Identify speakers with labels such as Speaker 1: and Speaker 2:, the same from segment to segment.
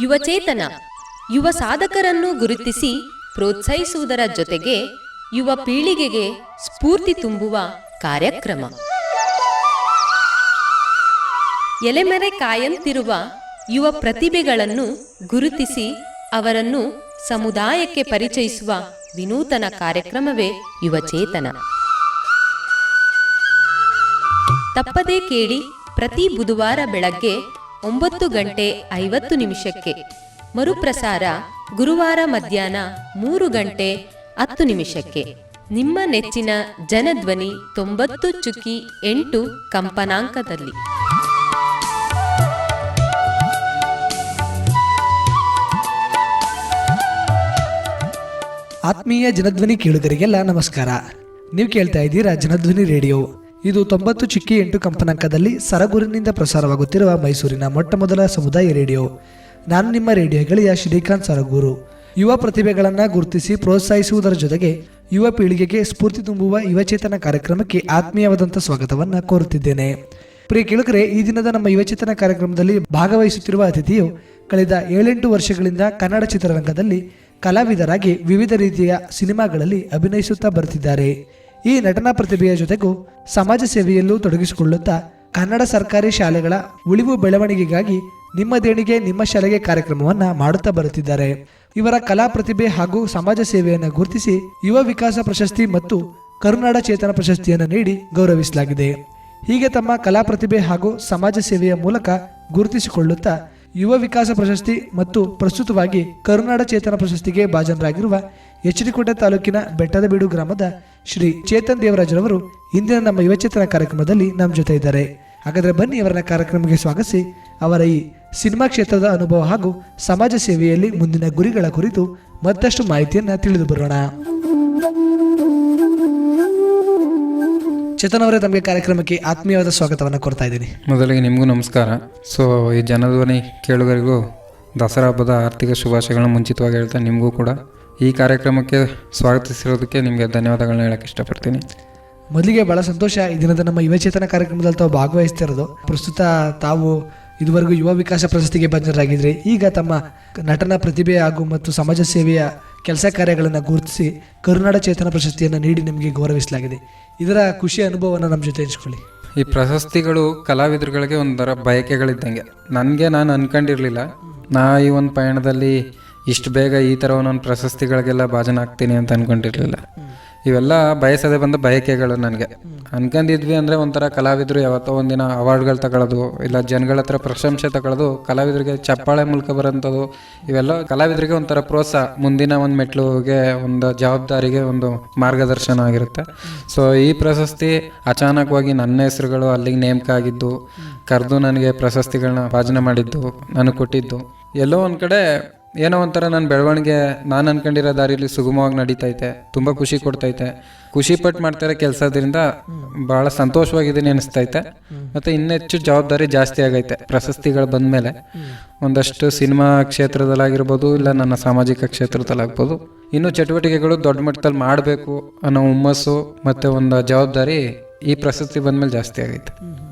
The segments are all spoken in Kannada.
Speaker 1: ಯುವಚೇತನ ಯುವ ಸಾಧಕರನ್ನು ಗುರುತಿಸಿ ಪ್ರೋತ್ಸಾಹಿಸುವುದರ ಜೊತೆಗೆ ಯುವ ಪೀಳಿಗೆಗೆ ಸ್ಫೂರ್ತಿ ತುಂಬುವ ಕಾರ್ಯಕ್ರಮ. ಎಲೆಮೆರೆ ಕಾಯಂತಿರುವ ಯುವ ಪ್ರತಿಭೆಗಳನ್ನು ಗುರುತಿಸಿ ಅವರನ್ನು ಸಮುದಾಯಕ್ಕೆ ಪರಿಚಯಿಸುವ ವಿನೂತನ ಕಾರ್ಯಕ್ರಮವೇ ಯುವಚೇತನ. ತಪ್ಪದೇ ಕೇಳಿ ಪ್ರತಿ ಬುಧವಾರ ಬೆಳಗ್ಗೆ 9:50 ಮರುಪ್ರಸಾರ ಗುರುವಾರ ಮಧ್ಯಾಹ್ನ 3:10 ನಿಮ್ಮ ನೆಚ್ಚಿನ ಜನಧ್ವನಿ 90.8 ಕಂಪನಾಂಕದಲ್ಲಿ.
Speaker 2: ಆತ್ಮೀಯ ಜನಧ್ವನಿ ಕೇಳುಗರಿಗೆಲ್ಲ ನಮಸ್ಕಾರ. ನೀವು ಕೇಳ್ತಾ ಇದ್ದೀರಾ ಜನಧ್ವನಿ ರೇಡಿಯೋ. ಇದು 90.8 ಕಂಪನಾಂಕದಲ್ಲಿ ಸರಗೂರಿನಿಂದ ಪ್ರಸಾರವಾಗುತ್ತಿರುವ ಮೈಸೂರಿನ ಮೊಟ್ಟಮೊದಲ ಸಮುದಾಯ ರೇಡಿಯೋ. ನಾನು ನಿಮ್ಮ ರೇಡಿಯೋ ಗೆಳೆಯ ಶ್ರೀಕಾಂತ್ ಸರಗೂರು. ಯುವ ಪ್ರತಿಭೆಗಳನ್ನು ಗುರುತಿಸಿ ಪ್ರೋತ್ಸಾಹಿಸುವುದರ ಜೊತೆಗೆ ಯುವ ಪೀಳಿಗೆಗೆ ಸ್ಫೂರ್ತಿ ತುಂಬುವ ಯುವಚೇತನ ಕಾರ್ಯಕ್ರಮಕ್ಕೆ ಆತ್ಮೀಯವಾದಂಥ ಸ್ವಾಗತವನ್ನು ಕೋರುತ್ತಿದ್ದೇನೆ. ಪ್ರಿಯ ಕೇಳುಗರೆ, ಈ ದಿನದ ನಮ್ಮ ಯುವಚೇತನ ಕಾರ್ಯಕ್ರಮದಲ್ಲಿ ಭಾಗವಹಿಸುತ್ತಿರುವ ಅತಿಥಿಯು ಕಳೆದ 7-8 ವರ್ಷಗಳಿಂದ ಕನ್ನಡ ಚಿತ್ರರಂಗದಲ್ಲಿ ಕಲಾವಿದರಾಗಿ ವಿವಿಧ ರೀತಿಯ ಸಿನಿಮಾಗಳಲ್ಲಿ ಅಭಿನಯಿಸುತ್ತಾ ಬರುತ್ತಿದ್ದಾರೆ. ಈ ನಟನಾ ಪ್ರತಿಭೆಯ ಜೊತೆಗೂ ಸಮಾಜ ಸೇವೆಯಲ್ಲೂ ತೊಡಗಿಸಿಕೊಳ್ಳುತ್ತಾ ಕನ್ನಡ ಸರ್ಕಾರಿ ಶಾಲೆಗಳ ಉಳಿವು ಬೆಳವಣಿಗೆಗಾಗಿ ನಿಮ್ಮ ದೇಣಿಗೆ ನಿಮ್ಮ ಶಾಲೆಗೆ ಕಾರ್ಯಕ್ರಮವನ್ನು ಮಾಡುತ್ತಾ ಬರುತ್ತಿದ್ದಾರೆ. ಇವರ ಕಲಾ ಪ್ರತಿಭೆ ಹಾಗೂ ಸಮಾಜ ಸೇವೆಯನ್ನು ಗುರುತಿಸಿ ಯುವ ವಿಕಾಸ ಪ್ರಶಸ್ತಿ ಮತ್ತು ಕರುನಾಡ ಚೇತನ ಪ್ರಶಸ್ತಿಯನ್ನು ನೀಡಿ ಗೌರವಿಸಲಾಗಿದೆ. ಹೀಗೆ ತಮ್ಮ ಕಲಾ ಪ್ರತಿಭೆ ಹಾಗೂ ಸಮಾಜ ಸೇವೆಯ ಮೂಲಕ ಗುರುತಿಸಿಕೊಳ್ಳುತ್ತಾ ಯುವ ವಿಕಾಸ ಪ್ರಶಸ್ತಿ ಮತ್ತು ಪ್ರಸ್ತುತವಾಗಿ ಕರುನಾಡ ಚೇತನ ಪ್ರಶಸ್ತಿಗೆ ಭಾಜನರಾಗಿರುವ ಎಚ್.ಡಿ.ಕೋಟೆ ತಾಲೂಕಿನ ಬೆಟ್ಟದಬೀಡು ಗ್ರಾಮದ ಶ್ರೀ ಚೇತನ್ ದೇವರಾಜ್ರವರು ಇಂದಿನ ನಮ್ಮ ಯುವಚೇತನ ಕಾರ್ಯಕ್ರಮದಲ್ಲಿ ನಮ್ಮ ಜೊತೆ ಇದ್ದಾರೆ. ಹಾಗಾದರೆ ಬನ್ನಿ ಅವರನ್ನ ಕಾರ್ಯಕ್ರಮಕ್ಕೆ ಸ್ವಾಗತಿಸಿ ಅವರ ಈ ಸಿನಿಮಾ ಕ್ಷೇತ್ರದ ಅನುಭವ ಹಾಗೂ ಸಮಾಜ ಸೇವೆಯಲ್ಲಿ ಮುಂದಿನ ಗುರಿಗಳ ಕುರಿತು ಮತ್ತಷ್ಟು ಮಾಹಿತಿಯನ್ನು ತಿಳಿದು ಬರೋಣ. ಚೇತನ್ ಅವರೇ, ತಮಗೆ ಕಾರ್ಯಕ್ರಮಕ್ಕೆ ಆತ್ಮೀಯವಾದ ಸ್ವಾಗತವನ್ನು ಕೊಡ್ತಾ ಇದ್ದೀನಿ.
Speaker 3: ಮೊದಲಿಗೆ ನಿಮಗೂ ನಮಸ್ಕಾರ. ಸೊ ಈ ಜನಧ್ವನಿ ಕೇಳುಗರಿಗೂ ದಸರಾ ಹಬ್ಬದ ಆರ್ಥಿಕ ಶುಭಾಶಯಗಳನ್ನ ಮುಂಚಿತವಾಗಿ ಹೇಳ್ತಾ ನಿಮಗೂ ಕೂಡ ಈ ಕಾರ್ಯಕ್ರಮಕ್ಕೆ ಸ್ವಾಗತಿಸಿರೋದಕ್ಕೆ ನಿಮಗೆ ಧನ್ಯವಾದಗಳನ್ನ ಹೇಳಕ್ಕೆ ಇಷ್ಟಪಡ್ತೀನಿ.
Speaker 2: ಮೊದಲಿಗೆ ಬಹಳ ಸಂತೋಷ, ಈ ದಿನದ ನಮ್ಮ ಯುವಚೇತನ ಕಾರ್ಯಕ್ರಮದಲ್ಲಿ ತಾವು ಭಾಗವಹಿಸ್ತಿರೋದು. ಪ್ರಸ್ತುತ ತಾವು ಇದುವರೆಗೂ ಯುವ ವಿಕಾಸ ಪ್ರಶಸ್ತಿಗೆ ಭಾಜನರಾಗಿದ್ರಿ. ಈಗ ತಮ್ಮ ನಟನ ಪ್ರತಿಭೆ ಹಾಗೂ ಮತ್ತು ಸಮಾಜ ಸೇವೆಯ ಕೆಲಸ ಕಾರ್ಯಗಳನ್ನು ಗುರುತಿಸಿ ಕರುನಾಡ ಚೇತನ ಪ್ರಶಸ್ತಿಯನ್ನು ನೀಡಿ ನಿಮಗೆ ಗೌರವಿಸಲಾಗಿದೆ. ಇದರ ಖುಷಿ ಅನುಭವವನ್ನು ನಮ್ಮ ಜೊತೆ ಹಂಚ್ಕೊಳ್ಳಿ.
Speaker 3: ಈ ಪ್ರಶಸ್ತಿಗಳು ಕಲಾವಿದರುಗಳಿಗೆ ಒಂಥರ ಬಯಕೆಗಳಿದ್ದಂಗೆ. ನಾನು ಅನ್ಕೊಂಡಿರಲಿಲ್ಲ ಈ ಒಂದು ಪಯಣದಲ್ಲಿ ಇಷ್ಟು ಬೇಗ ಈ ಥರ ಒಂದೊಂದು ಪ್ರಶಸ್ತಿಗಳಿಗೆಲ್ಲ ಭಾಜನ ಆಗ್ತೀನಿ ಅಂತ ಅನ್ಕೊಂಡಿರಲಿಲ್ಲ. ಇವೆಲ್ಲ ಬಯಸದೆ ಬಂದ ಬಯಕೆಗಳು. ನನಗೆ ಅನ್ಕೊಂಡಿದ್ವಿ ಅಂದರೆ ಒಂಥರ ಕಲಾವಿದರು ಯಾವತ್ತೋ ಒಂದಿನ ಅವಾರ್ಡ್ಗಳು ತಗೊಳ್ಳೋದು, ಇಲ್ಲ ಜನಗಳ ಹತ್ರ ಪ್ರಶಂಸೆ ತಗೊಳ್ಳೋದು, ಕಲಾವಿದರಿಗೆ ಚಪ್ಪಾಳೆ ಮೂಲಕ ಬರೋಂಥದ್ದು, ಇವೆಲ್ಲ ಕಲಾವಿದರಿಗೆ ಒಂಥರ ಪ್ರೋತ್ಸಾಹ, ಮುಂದಿನ ಒಂದು ಮೆಟ್ಲುಗೆ ಒಂದು ಜವಾಬ್ದಾರಿಗೆ ಒಂದು ಮಾರ್ಗದರ್ಶನ ಆಗಿರುತ್ತೆ. ಸೊ ಈ ಪ್ರಶಸ್ತಿ ಅಚಾನಕವಾಗಿ ನನ್ನ ಹೆಸರುಗಳು ಅಲ್ಲಿಗೆ ನೇಮಕ ಆಗಿದ್ದು, ಕರೆದು ನನಗೆ ಪ್ರಶಸ್ತಿಗಳನ್ನ ಭಾಜನೆ ಮಾಡಿದ್ದು, ನನಗೆ ಕೊಟ್ಟಿದ್ದು, ಎಲ್ಲೋ ಒಂದು ಕಡೆ ಏನೋ ಒಂಥರ ನನ್ನ ಬೆಳವಣಿಗೆ ನಾನು ಅನ್ಕೊಂಡಿರೋ ದಾರಿಯಲ್ಲಿ ಸುಗಮವಾಗಿ ನಡೀತೈತೆ, ತುಂಬ ಖುಷಿ ಕೊಡ್ತೈತೆ. ಖುಷಿ ಪಟ್ಟು ಮಾಡ್ತಿರೋ ಕೆಲಸದಿಂದ ಭಾಳ ಸಂತೋಷವಾಗಿದ್ದೀನಿ ಅನಿಸ್ತೈತೆ. ಮತ್ತು ಇನ್ನೆಚ್ಚು ಜವಾಬ್ದಾರಿ ಜಾಸ್ತಿ ಆಗೈತೆ ಪ್ರಶಸ್ತಿಗಳು ಬಂದಮೇಲೆ. ಒಂದಷ್ಟು ಸಿನಿಮಾ ಕ್ಷೇತ್ರದಲ್ಲಾಗಿರ್ಬೋದು, ಇಲ್ಲ ನನ್ನ ಸಾಮಾಜಿಕ ಕ್ಷೇತ್ರದಲ್ಲಾಗ್ಬೋದು, ಇನ್ನೂ ಚಟುವಟಿಕೆಗಳು ದೊಡ್ಡ ಮಟ್ಟದಲ್ಲಿ ಮಾಡಬೇಕು ಅನ್ನೋ ಹುಮ್ಮಸ್ಸು ಮತ್ತು ಒಂದು ಜವಾಬ್ದಾರಿ ಈ ಪ್ರಶಸ್ತಿ ಬಂದಮೇಲೆ ಜಾಸ್ತಿ ಆಗೈತೆ.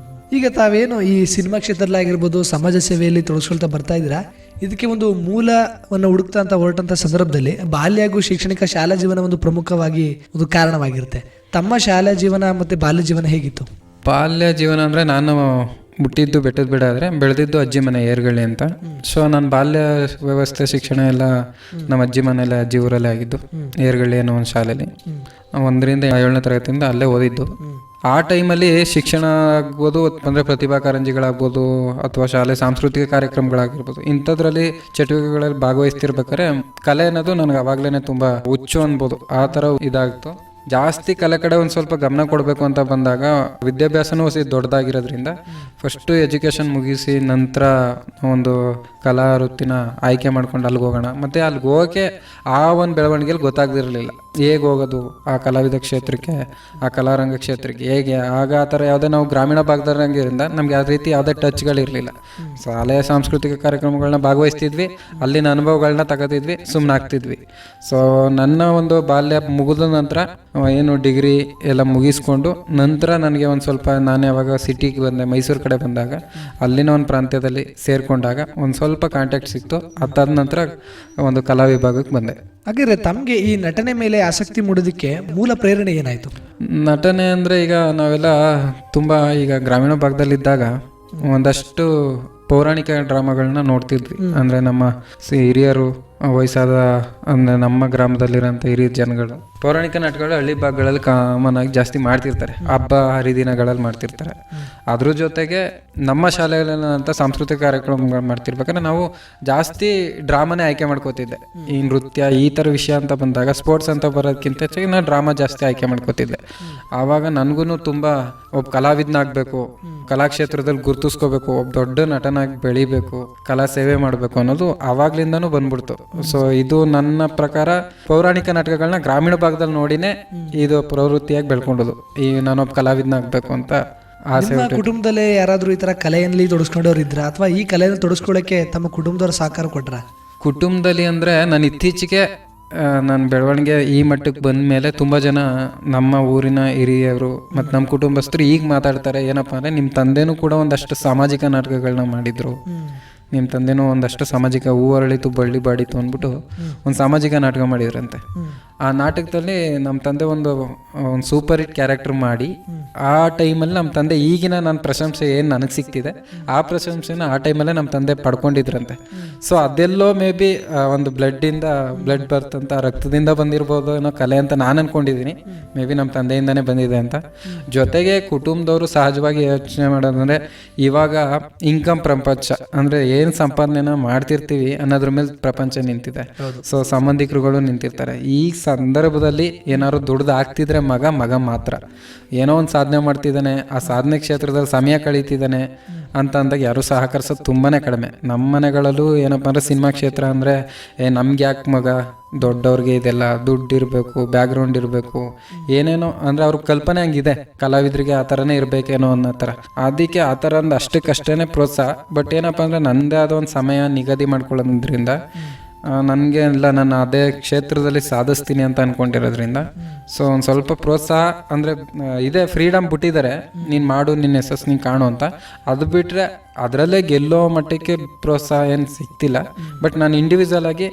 Speaker 2: ಈಗ ತಾವೇನು ಈ ಸಿನಿಮಾ ಕ್ಷೇತ್ರದಲ್ಲಾಗಿರ್ಬೋದು, ಸಮಾಜ ಸೇವೆಯಲ್ಲಿ ತೊಡಗಿಸ್ಕೊಳ್ತಾ ಬರ್ತಾ ಇದ್ದೀರಾ. ಇದಕ್ಕೆ ಒಂದು ಮೂಲವನ್ನು ಹುಡುಕ್ತಾ ಅಂತ ಹೊರಟಂಥ ಸಂದರ್ಭದಲ್ಲಿ ಬಾಲ್ಯ ಹಾಗೂ ಶೈಕ್ಷಣಿಕ ಶಾಲಾ ಜೀವನ ಒಂದು ಪ್ರಮುಖವಾಗಿ ಒಂದು ಕಾರಣವಾಗಿರುತ್ತೆ. ತಮ್ಮ ಶಾಲಾ ಜೀವನ ಮತ್ತು ಬಾಲ್ಯ ಜೀವನ ಹೇಗಿತ್ತು?
Speaker 3: ಬಾಲ್ಯ ಜೀವನ ಅಂದರೆ ನಾನು ಹುಟ್ಟಿದ್ದು ಬೆಟ್ಟದ ಬಿಡ ಆದರೆ ಬೆಳೆದಿದ್ದು ಅಜ್ಜಿ ಮನೆ ಏರ್ಗಳ್ಳಿ ಅಂತ. ಸೊ ನನ್ನ ಬಾಲ್ಯ ವ್ಯವಸ್ಥೆ ಶಿಕ್ಷಣ ಎಲ್ಲ ನಮ್ಮ ಅಜ್ಜಿ ಮನೆಯಲ್ಲೇ, ಅಜ್ಜಿ ಊರಲ್ಲೇ ಆಗಿದ್ದು. ಏರ್ಗಳ್ಳಿ ಅನ್ನೋ ಒಂದು ಶಾಲೆಯಲ್ಲಿ 1ರಿಂದ 7ನೇ ತರಗತಿಯಿಂದ ಅಲ್ಲೇ ಓದಿದ್ದು. ಆ ಟೈಮಲ್ಲಿ ಶಿಕ್ಷಣ ಆಗ್ಬೋದು, ಅಂದರೆ ಪ್ರತಿಭಾ ಕಾರಂಜಿಗಳಾಗ್ಬೋದು, ಅಥವಾ ಶಾಲೆ ಸಾಂಸ್ಕೃತಿಕ ಕಾರ್ಯಕ್ರಮಗಳಾಗಿರ್ಬೋದು, ಇಂಥದ್ರಲ್ಲಿ ಚಟುವಟಿಕೆಗಳಲ್ಲಿ ಭಾಗವಹಿಸ್ತಿರ್ಬೇಕಾದ್ರೆ ಕಲೆ ಅನ್ನೋದು ನನಗೆ ಅವಾಗಲೇ ತುಂಬ ಹುಚ್ಚು ಅನ್ಬೋದು. ಆ ಥರ ಇದಾಗಿತ್ತು. ಜಾಸ್ತಿ ಕಲೆ ಕಡೆ ಒಂದು ಸ್ವಲ್ಪ ಗಮನ ಕೊಡಬೇಕು ಅಂತ ಬಂದಾಗ ವಿದ್ಯಾಭ್ಯಾಸನೂ ದೊಡ್ಡದಾಗಿರೋದ್ರಿಂದ ಫಸ್ಟು ಎಜುಕೇಷನ್ ಮುಗಿಸಿ ನಂತರ ಒಂದು ಕಲಾ ವೃತ್ತಿನ ಆಯ್ಕೆ ಮಾಡ್ಕೊಂಡು ಅಲ್ಲಿಗೆ ಹೋಗೋಣ. ಮತ್ತು ಅಲ್ಲಿಗೆ ಹೋಗೋಕ್ಕೆ ಆ ಒಂದು ಬೆಳವಣಿಗೆಯಲ್ಲಿ ಗೊತ್ತಾಗ್ದಿರಲಿಲ್ಲ ಹೇಗೆ ಹೋಗೋದು ಆ ಕಲಾವಿದ ಕ್ಷೇತ್ರಕ್ಕೆ, ಆ ಕಲಾರಂಗ ಕ್ಷೇತ್ರಕ್ಕೆ ಹೇಗೆ. ಆಗ ಆ ಥರ ಯಾವುದೇ ನಾವು ಗ್ರಾಮೀಣ ಭಾಗದಲ್ಲಿರೋದ್ರಿಂದ ನಮ್ಗೆ ಯಾವ ರೀತಿ ಯಾವುದೇ ಟಚ್ಗಳಿರಲಿಲ್ಲ. ಶಾಲೆಯ ಸಾಂಸ್ಕೃತಿಕ ಕಾರ್ಯಕ್ರಮಗಳನ್ನ ಭಾಗವಹಿಸ್ತಿದ್ವಿ, ಅಲ್ಲಿನ ಅನುಭವಗಳನ್ನ ತಗೋತಿದ್ವಿ, ಸುಮ್ಮನೆ ಆಗ್ತಿದ್ವಿ. ಸೊ ನನ್ನ ಒಂದು ಬಾಲ್ಯ ಮುಗಿದ ನಂತರ ಏನು ಡಿಗ್ರಿ ಎಲ್ಲ ಮುಗಿಸ್ಕೊಂಡು ನಂತರ ನನಗೆ ಒಂದು ಸ್ವಲ್ಪ ನಾನು ಯಾವಾಗ ಸಿಟಿಗೆ ಬಂದೆ, ಮೈಸೂರು ಕಡೆ ಬಂದಾಗ ಅಲ್ಲಿನ ಒಂದು ಪ್ರಾಂತ್ಯದಲ್ಲಿ ಸೇರಿಕೊಂಡಾಗ ಒಂದು ಸ್ವಲ್ಪ ಕಾಂಟ್ಯಾಕ್ಟ್ ಸಿಕ್ತು. ಅದಾದ ನಂತರ ಒಂದು ಕಲಾ ವಿಭಾಗಕ್ಕೆ ಬಂದೆ.
Speaker 2: ಹಾಗಿದ್ರೆ ತಮಗೆ ಈ ನಟನೆ ಮೇಲೆ ಆಸಕ್ತಿ ಮೂಡೋದಕ್ಕೆ ಮೂಲ ಪ್ರೇರಣೆ ಏನಾಯಿತು?
Speaker 3: ನಟನೆ ಅಂದರೆ ಈಗ ನಾವೆಲ್ಲ ತುಂಬ ಈಗ ಗ್ರಾಮೀಣ ಭಾಗದಲ್ಲಿದ್ದಾಗ ಒಂದಷ್ಟು ಪೌರಾಣಿಕ ಡ್ರಾಮಾಗಳನ್ನ ನೋಡ್ತಿದ್ವಿ. ಅಂದರೆ ನಮ್ಮ ಹಿರಿಯರು, ವಯಸ್ಸಾದ ಅಂದರೆ ನಮ್ಮ ಗ್ರಾಮದಲ್ಲಿರೋಂಥ ಹಿರಿಯ ಜನಗಳು ಪೌರಾಣಿಕ ನಾಟಕಗಳು ಹಳ್ಳಿ ಭಾಗಗಳಲ್ಲಿ ಕಾಮನ್ ಆಗಿ ಜಾಸ್ತಿ ಮಾಡ್ತಿರ್ತಾರೆ, ಹಬ್ಬ ಹರಿದಿನಗಳಲ್ಲಿ ಮಾಡ್ತಿರ್ತಾರೆ. ಅದ್ರ ಜೊತೆಗೆ ನಮ್ಮ ಶಾಲೆಗಳಂತ ಸಾಂಸ್ಕೃತಿಕ ಕಾರ್ಯಕ್ರಮಗಳು ಮಾಡ್ತಿರ್ಬೇಕಾದ್ರೆ ನಾವು ಜಾಸ್ತಿ ಡ್ರಾಮಾನೇ ಆಯ್ಕೆ ಮಾಡ್ಕೋತಿದ್ದೆ. ಈ ನೃತ್ಯ ಈ ಥರ ವಿಷಯ ಅಂತ ಬಂದಾಗ ಸ್ಪೋರ್ಟ್ಸ್ ಅಂತ ಬರೋದಕ್ಕಿಂತ ಹೆಚ್ಚಾಗಿ ನಾನು ಡ್ರಾಮಾ ಜಾಸ್ತಿ ಆಯ್ಕೆ ಮಾಡ್ಕೋತಿದ್ದೆ. ಆವಾಗ ನನಗೂ ತುಂಬ ಒಬ್ಬ ಕಲಾವಿದನಾಗಬೇಕು, ಕಲಾಕ್ಷೇತ್ರದಲ್ಲಿ ಗುರುತಿಸ್ಕೋಬೇಕು, ಒಬ್ಬ ದೊಡ್ಡ ನಟನಾಗಿ ಬೆಳಿಬೇಕು, ಕಲಾ ಸೇವೆ ಮಾಡಬೇಕು ಅನ್ನೋದು ಆವಾಗ್ಲಿಂದನೂ ಬಂದ್ಬಿಡ್ತು. ಸೊ ಇದು ನನ್ನ ಪ್ರಕಾರ ಪೌರಾಣಿಕ ನಾಟಕಗಳನ್ನ ಗ್ರಾಮೀಣ ಭಾಗದಲ್ಲಿ ನೋಡಿನೇ ಇದು ಪ್ರವೃತ್ತಿಯಾಗಿ ಬೆಳ್ಕೊಂಡದು. ಈ ನಾನೊಬ್ಬ ಕಲಾವಿದನಾಗಬೇಕು ಅಂತ ಆಸೆ.
Speaker 2: ನಿಮ್ಮ ಕುಟುಂಬದಲ್ಲೇ ಯಾರಾದರೂ ಈ ಥರ ಕಲೆಯಲ್ಲಿ ತೊಡಸ್ಕೊಂಡವ್ರು ಇದ್ರ, ಅಥವಾ ಈ ಕಲೆಯಲ್ಲಿ ತೊಡಸ್ಕೊಳ್ಳೋಕ್ಕೆ ತಮ್ಮ ಕುಟುಂಬದವ್ರ ಸಹಕಾರ ಕೊಟ್ರ?
Speaker 3: ಕುಟುಂಬದಲ್ಲಿ ಅಂದರೆ ನಾನು ಇತ್ತೀಚೆಗೆ ನನ್ನ ಬೆಳವಣಿಗೆ ಈ ಮಟ್ಟಕ್ಕೆ ಬಂದ ಮೇಲೆ ತುಂಬ ಜನ ನಮ್ಮ ಊರಿನ ಹಿರಿಯರು ಮತ್ತು ನಮ್ಮ ಕುಟುಂಬಸ್ಥರು ಈಗ ಮಾತಾಡ್ತಾರೆ. ಏನಪ್ಪ ಅಂದರೆ ನಿಮ್ಮ ತಂದೆನೂ ಕೂಡ ಒಂದಷ್ಟು ಸಾಮಾಜಿಕ ನಾಟಕಗಳನ್ನ ಮಾಡಿದರು, ನಿಮ್ಮ ತಂದೆನೂ ಒಂದಷ್ಟು ಸಾಮಾಜಿಕ ಹೂವರಳಿತು ಬಳ್ಳಿ ಬಾಡಿತು ಅಂದ್ಬಿಟ್ಟು ಒಂದು ಸಾಮಾಜಿಕ ನಾಟಕ ಮಾಡಿದ್ರಂತೆ. ಆ ನಾಟಕದಲ್ಲಿ ನಮ್ಮ ತಂದೆ ಒಂದು ಸೂಪರ್ ಹಿಟ್ ಕ್ಯಾರೆಕ್ಟರ್ ಮಾಡಿ ಆ ಟೈಮಲ್ಲಿ ನಮ್ಮ ತಂದೆ ಈಗಿನ ನನ್ನ ಪ್ರಶಂಸೆ ಏನು ನನಗೆ ಸಿಗ್ತಿದೆ ಆ ಪ್ರಶಂಸೆನ ಆ ಟೈಮಲ್ಲೇ ನಮ್ಮ ತಂದೆ ಪಡ್ಕೊಂಡಿದ್ರಂತೆ. ಸೊ ಅದೆಲ್ಲೋ ಮೇ ಬಿ ಒಂದು ಬ್ಲಡ್ ಬರ್ತ್ ಅಂತ ರಕ್ತದಿಂದ ಬಂದಿರ್ಬೋದು ಏನೋ ಕಲೆ ಅಂತ ನಾನು ಅಂದ್ಕೊಂಡಿದ್ದೀನಿ. ಮೇ ಬಿ ನಮ್ಮ ತಂದೆಯಿಂದನೇ ಬಂದಿದೆ ಅಂತ. ಜೊತೆಗೆ ಕುಟುಂಬದವರು ಸಹಜವಾಗಿ ಯೋಚನೆ ಮಾಡೋದಂದರೆ ಇವಾಗ ಇನ್ಕಮ್ ಪ್ರಪಂಚ ಅಂದರೆ ಏನು ಸಂಪಾದನೆನ ಮಾಡ್ತಿರ್ತೀವಿ ಅನ್ನೋದ್ರ ಮೇಲೆ ಪ್ರಪಂಚ ನಿಂತಿದೆ. ಸೊ ಸಂಬಂಧಿಕರುಗಳು ನಿಂತಿರ್ತಾರೆ. ಈ ಸಂದರ್ಭದಲ್ಲಿ ಏನಾದ್ರು ದುಡ್ದು ಆಗ್ತಿದ್ರೆ ಮಗ ಮಾತ್ರ ಏನೋ ಒಂದು ಸಾಧನೆ ಮಾಡ್ತಿದ್ದಾನೆ, ಆ ಸಾಧನೆ ಕ್ಷೇತ್ರದಲ್ಲಿ ಸಮಯ ಕಳೀತಿದ್ದಾನೆ ಅಂತ ಅಂದಾಗ ಯಾರೂ ಸಹಕರಿಸೋದು ತುಂಬಾ ಕಡಿಮೆ. ನಮ್ಮ ಮನೆಗಳಲ್ಲೂ ಏನಪ್ಪ ಅಂದರೆ ಸಿನಿಮಾ ಕ್ಷೇತ್ರ ಅಂದರೆ ನಮ್ಗೆ ಯಾಕೆ ಮಗ, ದೊಡ್ಡವ್ರಿಗೆ ಇದೆಲ್ಲ ದುಡ್ಡು ಇರಬೇಕು, ಬ್ಯಾಕ್ಗ್ರೌಂಡ್ ಇರಬೇಕು, ಏನೇನೋ ಅಂದರೆ ಅವ್ರ ಕಲ್ಪನೆ ಹಂಗಿದೆ, ಕಲಾವಿದರಿಗೆ ಆ ಥರನೇ ಇರಬೇಕೇನೋ ಅನ್ನೋ ಥರ. ಅದಕ್ಕೆ ಆ ಥರ ಒಂದು ಅಷ್ಟಕ್ಕಷ್ಟೇ ಪ್ರೋತ್ಸಾಹ. ಬಟ್ ಏನಪ್ಪ ಅಂದರೆ ನನ್ನದೇ ಆದ ಒಂದು ಸಮಯ ನಿಗದಿ ಮಾಡ್ಕೊಳ್ಳೋದ್ರಿಂದ ನನಗೆ ಎಲ್ಲ ನಾನು ಅದೇ ಕ್ಷೇತ್ರದಲ್ಲಿ ಸಾಧಿಸ್ತೀನಿ ಅಂತ ಅಂದ್ಕೊಂಡಿರೋದ್ರಿಂದ ಸೊ ಒಂದು ಸ್ವಲ್ಪ ಪ್ರೋತ್ಸಾಹ ಅಂದರೆ ಇದೇ ಫ್ರೀಡಮ್ ಬಿಟ್ಟಿದ್ದಾರೆ, ನೀನು ಮಾಡು, ನಿನ್ನ ಯಶಸ್ಸು ನೀನು ಕಾಣು ಅಂತ. ಅದು ಬಿಟ್ಟರೆ ಅದರಲ್ಲೇ ಗೆಲ್ಲೋ ಮಟ್ಟಕ್ಕೆ ಪ್ರೋತ್ಸಾಹ ಏನು ಸಿಗ್ತಿಲ್ಲ. ಬಟ್ ನಾನು ಇಂಡಿವಿಜುವಲ್ ಆಗಿ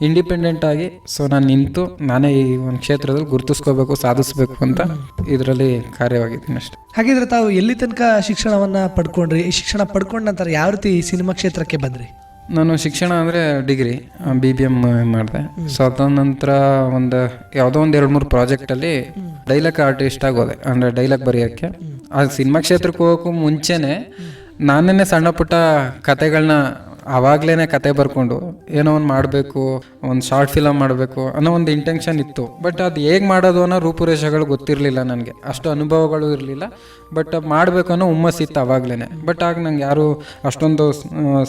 Speaker 3: ಇಂಡಿಪೆಂಡೆಂಟ್ ಆಗಿ ಸೊ ನಾನು ನಿಂತು ನಾನೇ ಈ ಒಂದು ಕ್ಷೇತ್ರದಲ್ಲಿ ಗುರುತಿಸ್ಕೋಬೇಕು, ಸಾಧಿಸ್ಬೇಕು ಅಂತ ಇದರಲ್ಲಿ ಕಾರ್ಯವಾಗಿದ್ದೀನಿ ಅಷ್ಟೆ.
Speaker 2: ಹಾಗಿದ್ರೆ ತಾವು ಎಲ್ಲಿ ತನಕ ಶಿಕ್ಷಣವನ್ನು ಪಡ್ಕೊಂಡ್ರಿ? ಈ ಶಿಕ್ಷಣ ಪಡ್ಕೊಂಡ ನಂತರ ಯಾವ ರೀತಿ ಸಿನಿಮಾ ಕ್ಷೇತ್ರಕ್ಕೆ ಬಂದ್ರಿ?
Speaker 3: ನಾನು ಶಿಕ್ಷಣ ಅಂದರೆ ಡಿಗ್ರಿ BBM ಮಾಡಿದೆ. ಸೊ ಅದಾದ ನಂತರ ಯಾವುದೋ ಒಂದು 2-3 ಪ್ರಾಜೆಕ್ಟಲ್ಲಿ ಡೈಲಾಗ್ ಆರ್ಟಿಸ್ಟ್ ಆಗೋದೆ, ಅಂದರೆ ಡೈಲಾಗ್ ಬರೆಯೋಕ್ಕೆ. ಆ ಸಿನಿಮಾ ಕ್ಷೇತ್ರಕ್ಕೆ ಹೋಗೋಕ್ಕೂ ಮುಂಚೆನೇ ನಾನೇ ಸಣ್ಣ ಪುಟ್ಟ ಕತೆಗಳನ್ನ ಆವಾಗಲೇ ಕತೆ ಬರ್ಕೊಂಡು ಏನೋ ಒಂದು ಮಾಡಬೇಕು, ಒಂದು ಶಾರ್ಟ್ ಫಿಲಮ್ ಮಾಡಬೇಕು ಅನ್ನೋ ಒಂದು ಇಂಟೆನ್ಷನ್ ಇತ್ತು. ಬಟ್ ಅದು ಹೇಗೆ ಮಾಡೋದು ಅನ್ನೋ ರೂಪುರೇಷೆಗಳು ಗೊತ್ತಿರಲಿಲ್ಲ ನನಗೆ, ಅಷ್ಟು ಅನುಭವಗಳು ಇರಲಿಲ್ಲ. ಬಟ್ ಮಾಡಬೇಕು ಅನ್ನೋ ಹುಮ್ಮಸ್ಸಿತ್ತು ಆವಾಗಲೇ. ಬಟ್ ಆಗ ನಂಗೆ ಯಾರು ಅಷ್ಟೊಂದು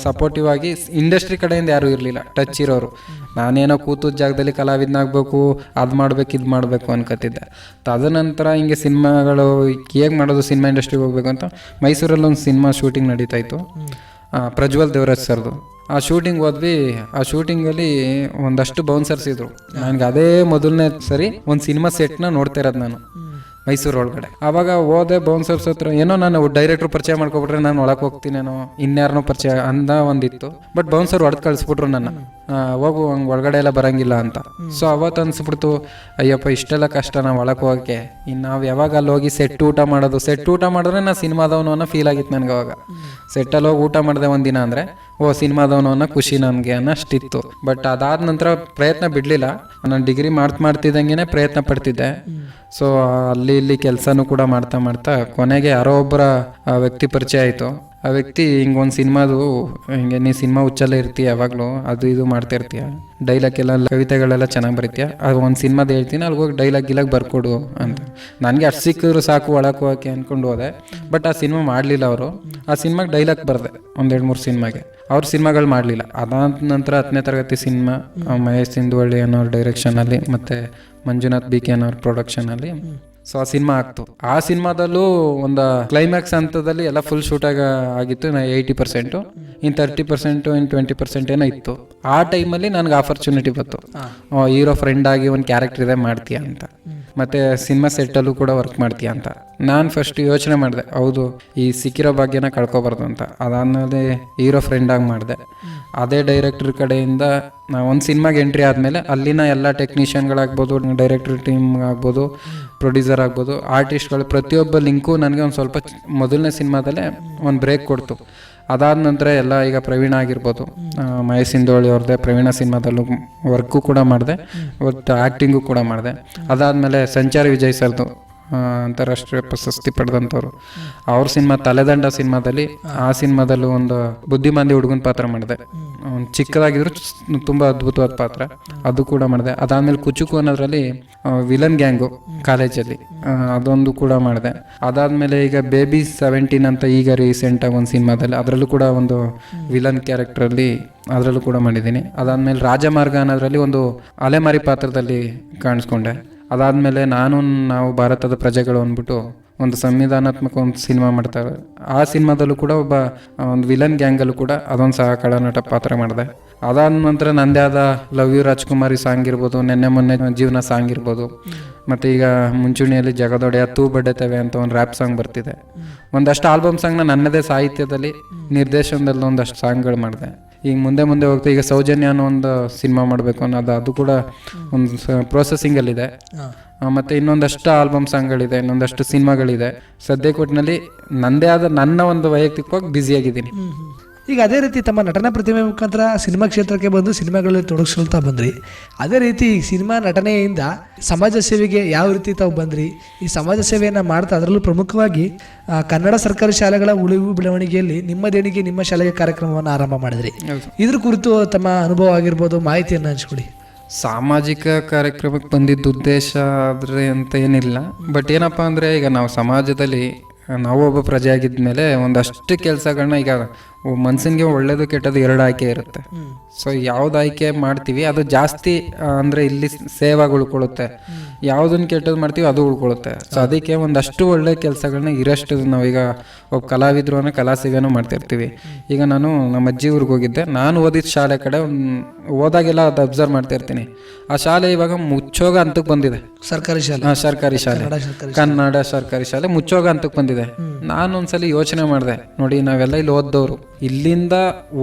Speaker 3: ಸಪೋರ್ಟಿವ್ ಆಗಿ ಇಂಡಸ್ಟ್ರಿ ಕಡೆಯಿಂದ ಯಾರೂ ಇರಲಿಲ್ಲ, ಟಚ್ ಇರೋರು. ನಾನೇನೋ ಕೂತು ಜಾಗದಲ್ಲಿ ಕಲಾವಿದನಾಗಬೇಕು, ಅದು ಮಾಡಬೇಕು ಇದು ಮಾಡಬೇಕು ಅನ್ಕೋತಿದ್ದೆ. ತದನಂತರ ಹಿಂಗೆ ಸಿನಿಮಾಗಳು ಹೇಗೆ ಮಾಡೋದು, ಸಿನಿಮಾ ಇಂಡಸ್ಟ್ರಿಗೆ ಹೋಗ್ಬೇಕು ಅಂತ ಮೈಸೂರಲ್ಲಿ ಒಂದು ಸಿನಿಮಾ ಶೂಟಿಂಗ್ ನಡೀತಾಯಿತ್ತು, ಪ್ರಜ್ವಲ್ ದೇವರಾಜ್ ಸರ್ದು. ಆ ಶೂಟಿಂಗ್ ಹೋದ್ವಿ. ಆ ಶೂಟಿಂಗಲ್ಲಿ ಒಂದಷ್ಟು ಬೌನ್ಸರ್ಸ್ ಇದ್ರು. ನನಗೆ ಅದೇ ಮೊದಲನೇ ಸರಿ ಒಂದು ಸಿನಿಮಾ ಸೆಟ್ನ ನೋಡ್ತಾ ಇರೋದು ನಾನು ಮೈಸೂರು ಒಳಗಡೆ. ಆವಾಗ ಹೋದೆ ಬೌನ್ಸರ್ಸ್ ಹತ್ರ, ಏನೋ ನಾನು ಡೈರೆಕ್ಟ್ರು ಪರಿಚಯ ಮಾಡ್ಕೊಬಿಟ್ರೆ ನಾನು ಒಳಗೆ ಹೋಗ್ತೀನೇನೋ, ಇನ್ಯಾರನೋ ಪರಿಚಯ ಅಂದ ಒಂದಿತ್ತು. ಬಟ್ ಬೌನ್ಸರ್ ಹೊಡೆದು ಕಳಿಸ್ಬಿಟ್ರು ನನ್ನ, ಹೋಗು ಹಂಗೆ ಒಳಗಡೆ ಎಲ್ಲ ಬರೋಂಗಿಲ್ಲ ಅಂತ. ಸೊ ಅವತ್ತು ಅನ್ಸ್ಬಿಡ್ತು, ಅಯ್ಯಪ್ಪ ಇಷ್ಟೆಲ್ಲ ಕಷ್ಟ ನಾವು ಒಳಗೆ ಹೋಗೋಕ್ಕೆ, ಇನ್ನು ನಾವು ಯಾವಾಗ ಅಲ್ಲಿ ಹೋಗಿ ಸೆಟ್ ಊಟ ಮಾಡೋದು, ಸೆಟ್ ಊಟ ಮಾಡಿದ್ರೆ ನಾನು ಸಿನಿಮಾದವನು ಅನ್ನೋ ಫೀಲ್ ಆಗಿತ್ತು ನನಗೆ. ಅವಾಗ ಸೆಟ್ಟಲ್ಲಿ ಹೋಗಿ ಊಟ ಮಾಡಿದೆ ಒಂದಿನ ಅಂದರೆ ಸಿನಿಮಾದವನು ಅನ್ನೋ ಖುಷಿ ನನಗೆ ಅನ್ನೋಷ್ಟಿತ್ತು. ಬಟ್ ಅದಾದ ನಂತರ ಪ್ರಯತ್ನ ಬಿಡಲಿಲ್ಲ. ನಾನು ಡಿಗ್ರಿ ಮಾಡ್ತಿದ್ದಂಗೆ ಪ್ರಯತ್ನ ಪಡ್ತಿದ್ದೆ. ಸೊ ಅಲ್ಲಿ ಇಲ್ಲಿ ಕೆಲಸನೂ ಕೂಡ ಮಾಡ್ತಾ ಕೊನೆಗೆ ಯಾರೋ ಒಬ್ಬರ ವ್ಯಕ್ತಿ ಪರಿಚಯ ಆಯಿತು. ಆ ವ್ಯಕ್ತಿ ಹಿಂಗೆ ಒಂದು ಸಿನಿಮಾದು ಹಿಂಗೆ ನೀ ಸಿನಿಮಾ ಹುಚ್ಚಲ್ಲೇ ಇರ್ತೀಯ, ಯಾವಾಗಲೂ ಅದು ಇದು ಮಾಡ್ತಾ ಇರ್ತೀಯ, ಡೈಲಾಗ್ ಎಲ್ಲ ಕವಿತೆಗಳೆಲ್ಲ ಚೆನ್ನಾಗಿ ಬರೀತೀಯ, ಅದು ಒಂದು ಸಿನಿಮಾದ ಹೇಳ್ತೀನಿ, ಅಲ್ಲಿಗೆ ಹೋಗಿ ಡೈಲಾಗ್ ಬರ್ಕೊಡು ಅಂತ. ನನಗೆ ಅಷ್ಟು ಸಿಕ್ಕಿದ್ರು ಸಾಕು ಒಳಗೆ ಹೋಗೋಕ್ಕೆ ಅಂದ್ಕೊಂಡು ಹೋದೆ. ಬಟ್ ಆ ಸಿನಿಮಾ ಮಾಡಲಿಲ್ಲ ಅವರು. ಆ ಸಿನಿಮಾಗೆ ಡೈಲಾಗ್ ಬರೆದೆ ಒಂದು 2-3 ಸಿನಿಮಾಗೆ. ಅವ್ರ ಸಿನಿಮಾಗಳು ಮಾಡಲಿಲ್ಲ. ಅದಾದ ನಂತರ 10ನೇ ತರಗತಿ ಸಿನಿಮಾ ಮಹೇಶ್ ಸಿಂಧುವಳ್ಳಿ ಅನ್ನೋರ ಡೈರೆಕ್ಷನಲ್ಲಿ ಮತ್ತು ಮಂಜುನಾಥ್ BK ಅನ್ನೋರ ಪ್ರೊಡಕ್ಷನಲ್ಲಿ ಸೊ ಆ ಸಿನಿಮಾ ಆಗ್ತು. ಆ ಸಿನಿಮಾದಲ್ಲೂ ಒಂದು ಕ್ಲೈಮ್ಯಾಕ್ಸ್ ಹಂತದಲ್ಲಿ ಎಲ್ಲ ಫುಲ್ ಶೂಟ್ ಆಗಿತ್ತು. 80%, ಇನ್ನು 30%, ಇನ್ನು 20% ಏನೋ ಇತ್ತು. ಆ ಟೈಮಲ್ಲಿ ನನಗೆ ಆಪರ್ಚುನಿಟಿ ಬಂತು, ಹೀರೋ ಫ್ರೆಂಡ್ ಆಗಿ ಒಂದು ಕ್ಯಾರೆಕ್ಟರ್ ಇದೆ ಮಾಡ್ತೀಯಾ ಅಂತ, ಮತ್ತು ಸಿನಿಮಾ ಸೆಟ್ಟಲ್ಲೂ ಕೂಡ ವರ್ಕ್ ಮಾಡ್ತೀಯಾ ಅಂತ. ನಾನು ಫಸ್ಟ್ ಯೋಚನೆ ಮಾಡಿದೆ, ಹೌದು ಈ ಸಿಕ್ಕಿರೋ ಭಾಗ್ಯನ ಕಳ್ಕೊಬಾರ್ದು ಅಂತ. ಅದಾದಮೇಲೆ ಹೀರೋ ಫ್ರೆಂಡಾಗಿ ಮಾಡಿದೆ. ಅದೇ ಡೈರೆಕ್ಟರ್ ಕಡೆಯಿಂದ ಒಂದು ಸಿನಿಮಾಗೆ ಎಂಟ್ರಿ ಆದಮೇಲೆ ಅಲ್ಲಿನ ಎಲ್ಲ ಟೆಕ್ನಿಷಿಯನ್ಗಳಾಗ್ಬೋದು, ಡೈರೆಕ್ಟರ್ ಟೀಮ್ ಆಗ್ಬೋದು, ಪ್ರೊಡ್ಯೂಸರ್ ಆಗ್ಬೋದು, ಆರ್ಟಿಸ್ಟ್ಗಳು ಪ್ರತಿಯೊಬ್ಬ ಲಿಂಕು ನನಗೆ ಒಂದು ಸ್ವಲ್ಪ ಮೊದಲನೇ ಸಿನಿಮಾದಲ್ಲೇ ಒಂದು ಬ್ರೇಕ್ ಕೊಡ್ತು. ಅದಾದ ನಂತರ ಎಲ್ಲ ಈಗ ಪ್ರವೀಣ ಆಗಿರ್ಬೋದು, ಮಹೇಶ್ ಇಂದೋಳಿ ಅವ್ರದ್ದೇ ಪ್ರವೀಣ ಸಿನಿಮಾದಲ್ಲೂ ವರ್ಕು ಕೂಡ ಮಾಡಿದೆ, ಮತ್ತು ಆ್ಯಕ್ಟಿಂಗು ಕೂಡ ಮಾಡಿದೆ. ಅದಾದಮೇಲೆ ಸಂಚಾರಿ ವಿಜಯ್ ಸರ್ದು ಅಂತಾರಾಷ್ಟ್ರೀಯ ಪ್ರಶಸ್ತಿ ಪಡೆದಂಥವ್ರು, ಅವ್ರ ಸಿನಿಮಾ ತಲೆದಂಡ ಸಿನಿಮಾದಲ್ಲಿ, ಆ ಸಿನಿಮಾದಲ್ಲೂ ಒಂದು ಬುದ್ಧಿಮಾಂದ್ಯ ಹುಡುಗನ ಪಾತ್ರ ಮಾಡಿದೆ. ಒಂದು ಚಿಕ್ಕದಾಗಿದ್ರು ತುಂಬ ಅದ್ಭುತವಾದ ಪಾತ್ರ, ಅದು ಕೂಡ ಮಾಡಿದೆ. ಅದಾದಮೇಲೆ ಕುಚುಕು ಅನ್ನೋದ್ರಲ್ಲಿ ವಿಲನ್ ಗ್ಯಾಂಗು ಕಾಲೇಜಲ್ಲಿ, ಅದೊಂದು ಕೂಡ ಮಾಡಿದೆ. ಅದಾದಮೇಲೆ ಈಗ ಬೇಬಿ 17 ಅಂತ ಈಗ ರೀಸೆಂಟಾಗಿ ಒಂದು ಸಿನಿಮಾದಲ್ಲಿ, ಅದರಲ್ಲೂ ಕೂಡ ಒಂದು ವಿಲನ್ ಕ್ಯಾರೆಕ್ಟ್ರಲ್ಲಿ ಅದರಲ್ಲೂ ಕೂಡ ಮಾಡಿದ್ದೀನಿ. ಅದಾದಮೇಲೆ ರಾಜಮಾರ್ಗ ಅನ್ನೋದ್ರಲ್ಲಿ ಒಂದು ಅಲೆಮಾರಿ ಪಾತ್ರದಲ್ಲಿ ಕಾಣಿಸ್ಕೊಂಡೆ. ಅದಾದಮೇಲೆ ನಾವು ಭಾರತದ ಪ್ರಜೆಗಳು ಅಂದ್ಬಿಟ್ಟು ಒಂದು ಸಂವಿಧಾನಾತ್ಮಕ ಒಂದು ಸಿನಿಮಾ ಮಾಡ್ತಾರೆ. ಆ ಸಿನಿಮಾದಲ್ಲೂ ಕೂಡ ಒಂದು ವಿಲನ್ ಗ್ಯಾಂಗಲ್ಲೂ ಕೂಡ ಅದೊಂದು ಸಹ ಕಳನಟ ಪಾತ್ರ ಮಾಡಿದೆ. ಅದಾದ ನಂತರ ನಂದೇ ಆದ ಲವ್ ಯು ರಾಜ್ಕುಮಾರಿ ಸಾಂಗ್ ಇರ್ಬೋದು, ನೆನ್ನೆ ಮೊನ್ನೆ ಜೀವನ ಸಾಂಗ್ ಇರ್ಬೋದು, ಮತ್ತು ಈಗ ಮುಂಚೂಣಿಯಲ್ಲಿ ಜಗದೊಡೆಯ ತೂ ಬಡ್ಡೆತವೆ ಅಂತ ಒಂದು ರ್ಯಾಪ್ ಸಾಂಗ್ ಬರ್ತಿದೆ. ಒಂದಷ್ಟು ಆಲ್ಬಮ್ ಸಾಂಗ್ನ ನನ್ನದೇ ಸಾಹಿತ್ಯದಲ್ಲಿ, ನಿರ್ದೇಶನದಲ್ಲಿ ಒಂದಷ್ಟು ಸಾಂಗ್ಗಳು ಮಾಡಿದೆ. ಈಗ ಮುಂದೆ ಹೋಗ್ತಾ ಈಗ ಸೌಜನ್ಯ ಅನ್ನೋ ಒಂದು ಸಿನಿಮಾ ಮಾಡಬೇಕು ಅನ್ನೋದು, ಅದು ಕೂಡ ಒಂದು ಪ್ರೊಸೆಸಿಂಗಲ್ಲಿದೆ. ಮತ್ತು ಇನ್ನೊಂದಷ್ಟು ಆಲ್ಬಮ್ ಸಾಂಗ್ಗಳಿದೆ, ಇನ್ನೊಂದಷ್ಟು ಸಿನಿಮಾಗಳಿದೆ. ಸದ್ಯಕ್ಕೆ ಒಟ್ಟಿನಲ್ಲಿ ನನ್ನದೇ ಆದ ನನ್ನ ಒಂದು ವೈಯಕ್ತಿಕವಾಗಿ ಬ್ಯುಸಿಯಾಗಿದ್ದೀನಿ.
Speaker 2: ಈಗ ಅದೇ ರೀತಿ ತಮ್ಮ ನಟನಾ ಪ್ರತಿಮೆ ಮುಖಾಂತರ ಸಿನಿಮಾ ಕ್ಷೇತ್ರಕ್ಕೆ ಬಂದು ಸಿನಿಮಾಗಳಲ್ಲಿ ತೊಡಗಿಸ್ಕೊಳ್ತಾ ಬಂದ್ರಿ. ಅದೇ ರೀತಿ ಸಿನಿಮಾ ನಟನೆಯಿಂದ ಸಮಾಜ ಸೇವೆಗೆ ಯಾವ ರೀತಿ ತಾವು ಬಂದ್ರಿ, ಈ ಸಮಾಜ ಸೇವೆಯನ್ನು ಮಾಡ್ತಾ ಅದರಲ್ಲೂ ಪ್ರಮುಖವಾಗಿ ಕನ್ನಡ ಸರ್ಕಾರಿ ಶಾಲೆಗಳ ಉಳಿವು ಬೆಳವಣಿಗೆಯಲ್ಲಿ ನಿಮ್ಮ ದೇಣಿಗೆ ನಿಮ್ಮ ಶಾಲೆಗೆ ಕಾರ್ಯಕ್ರಮವನ್ನು ಆರಂಭ ಮಾಡಿದ್ರಿ. ಇದ್ರ ಕುರಿತು ತಮ್ಮ ಅನುಭವ ಆಗಿರ್ಬೋದು, ಮಾಹಿತಿಯನ್ನು ಹಂಚ್ಕೊಡಿ.
Speaker 3: ಸಾಮಾಜಿಕ ಕಾರ್ಯಕ್ರಮಕ್ಕೆ ಬಂದಿದ್ದ ಉದ್ದೇಶ ಆದರೆ ಅಂತ ಏನಿಲ್ಲ, ಬಟ್ ಏನಪ್ಪ ಅಂದರೆ ಈಗ ನಾವು ಸಮಾಜದಲ್ಲಿ ನಾವೊಬ್ಬ ಪ್ರಜೆ ಆಗಿದ್ಮೇಲೆ ಒಂದಷ್ಟು ಕೆಲಸಗಳನ್ನ, ಈಗ ಮನ್ಸನ್ಗೆ ಒಳ್ಳೇದು ಕೆಟ್ಟದ್ದು 2 ಆಯ್ಕೆ ಇರುತ್ತೆ. ಸೊ ಯಾವ್ದು ಆಯ್ಕೆ ಮಾಡ್ತೀವಿ ಅದು ಜಾಸ್ತಿ ಅಂದರೆ ಇಲ್ಲಿ ಸೇವಾಗ ಉಳ್ಕೊಳ್ಳುತ್ತೆ, ಯಾವುದನ್ನು ಕೆಟ್ಟದ್ದು ಮಾಡ್ತೀವಿ ಅದು ಉಳ್ಕೊಳ್ಳುತ್ತೆ. ಸೊ ಅದಕ್ಕೆ ಒಂದಷ್ಟು ಒಳ್ಳೆ ಕೆಲಸಗಳನ್ನ ಇರಷ್ಟು ನಾವೀಗ ಒಬ್ಬ ಕಲಾವಿದ್ರು ಅನ್ನೋ ಕಲಾ ಸೇವೆನೂ ಮಾಡ್ತಿರ್ತೀವಿ. ಈಗ ನಾನು ನಮ್ಮ ಅಜ್ಜಿ ಊರಿಗೆ ಹೋಗಿದ್ದೆ. ನಾನು ಓದಿದ ಶಾಲೆ ಕಡೆ ಹೋದಾಗೆಲ್ಲ ಅದು ಅಬ್ಸರ್ವ್ ಮಾಡ್ತಾ ಇರ್ತೀನಿ. ಆ ಶಾಲೆ ಇವಾಗ ಮುಚ್ಚೋಗ ಹಂತಕ್ಕೆ ಬಂದಿದೆ.
Speaker 2: ಸರ್ಕಾರಿ ಶಾಲೆ,
Speaker 3: ಸರ್ಕಾರಿ ಶಾಲೆ, ಕನ್ನಡ ಸರ್ಕಾರಿ ಶಾಲೆ ಮುಚ್ಚೋಗ ಹಂತಕ್ಕೆ ಬಂದಿದೆ. ನಾನೊಂದ್ಸಲಿ ಯೋಚನೆ ಮಾಡಿದೆ, ನೋಡಿ ನಾವೆಲ್ಲ ಇಲ್ಲಿ ಓದ್ದವ್ರು, ಇಲ್ಲಿಂದ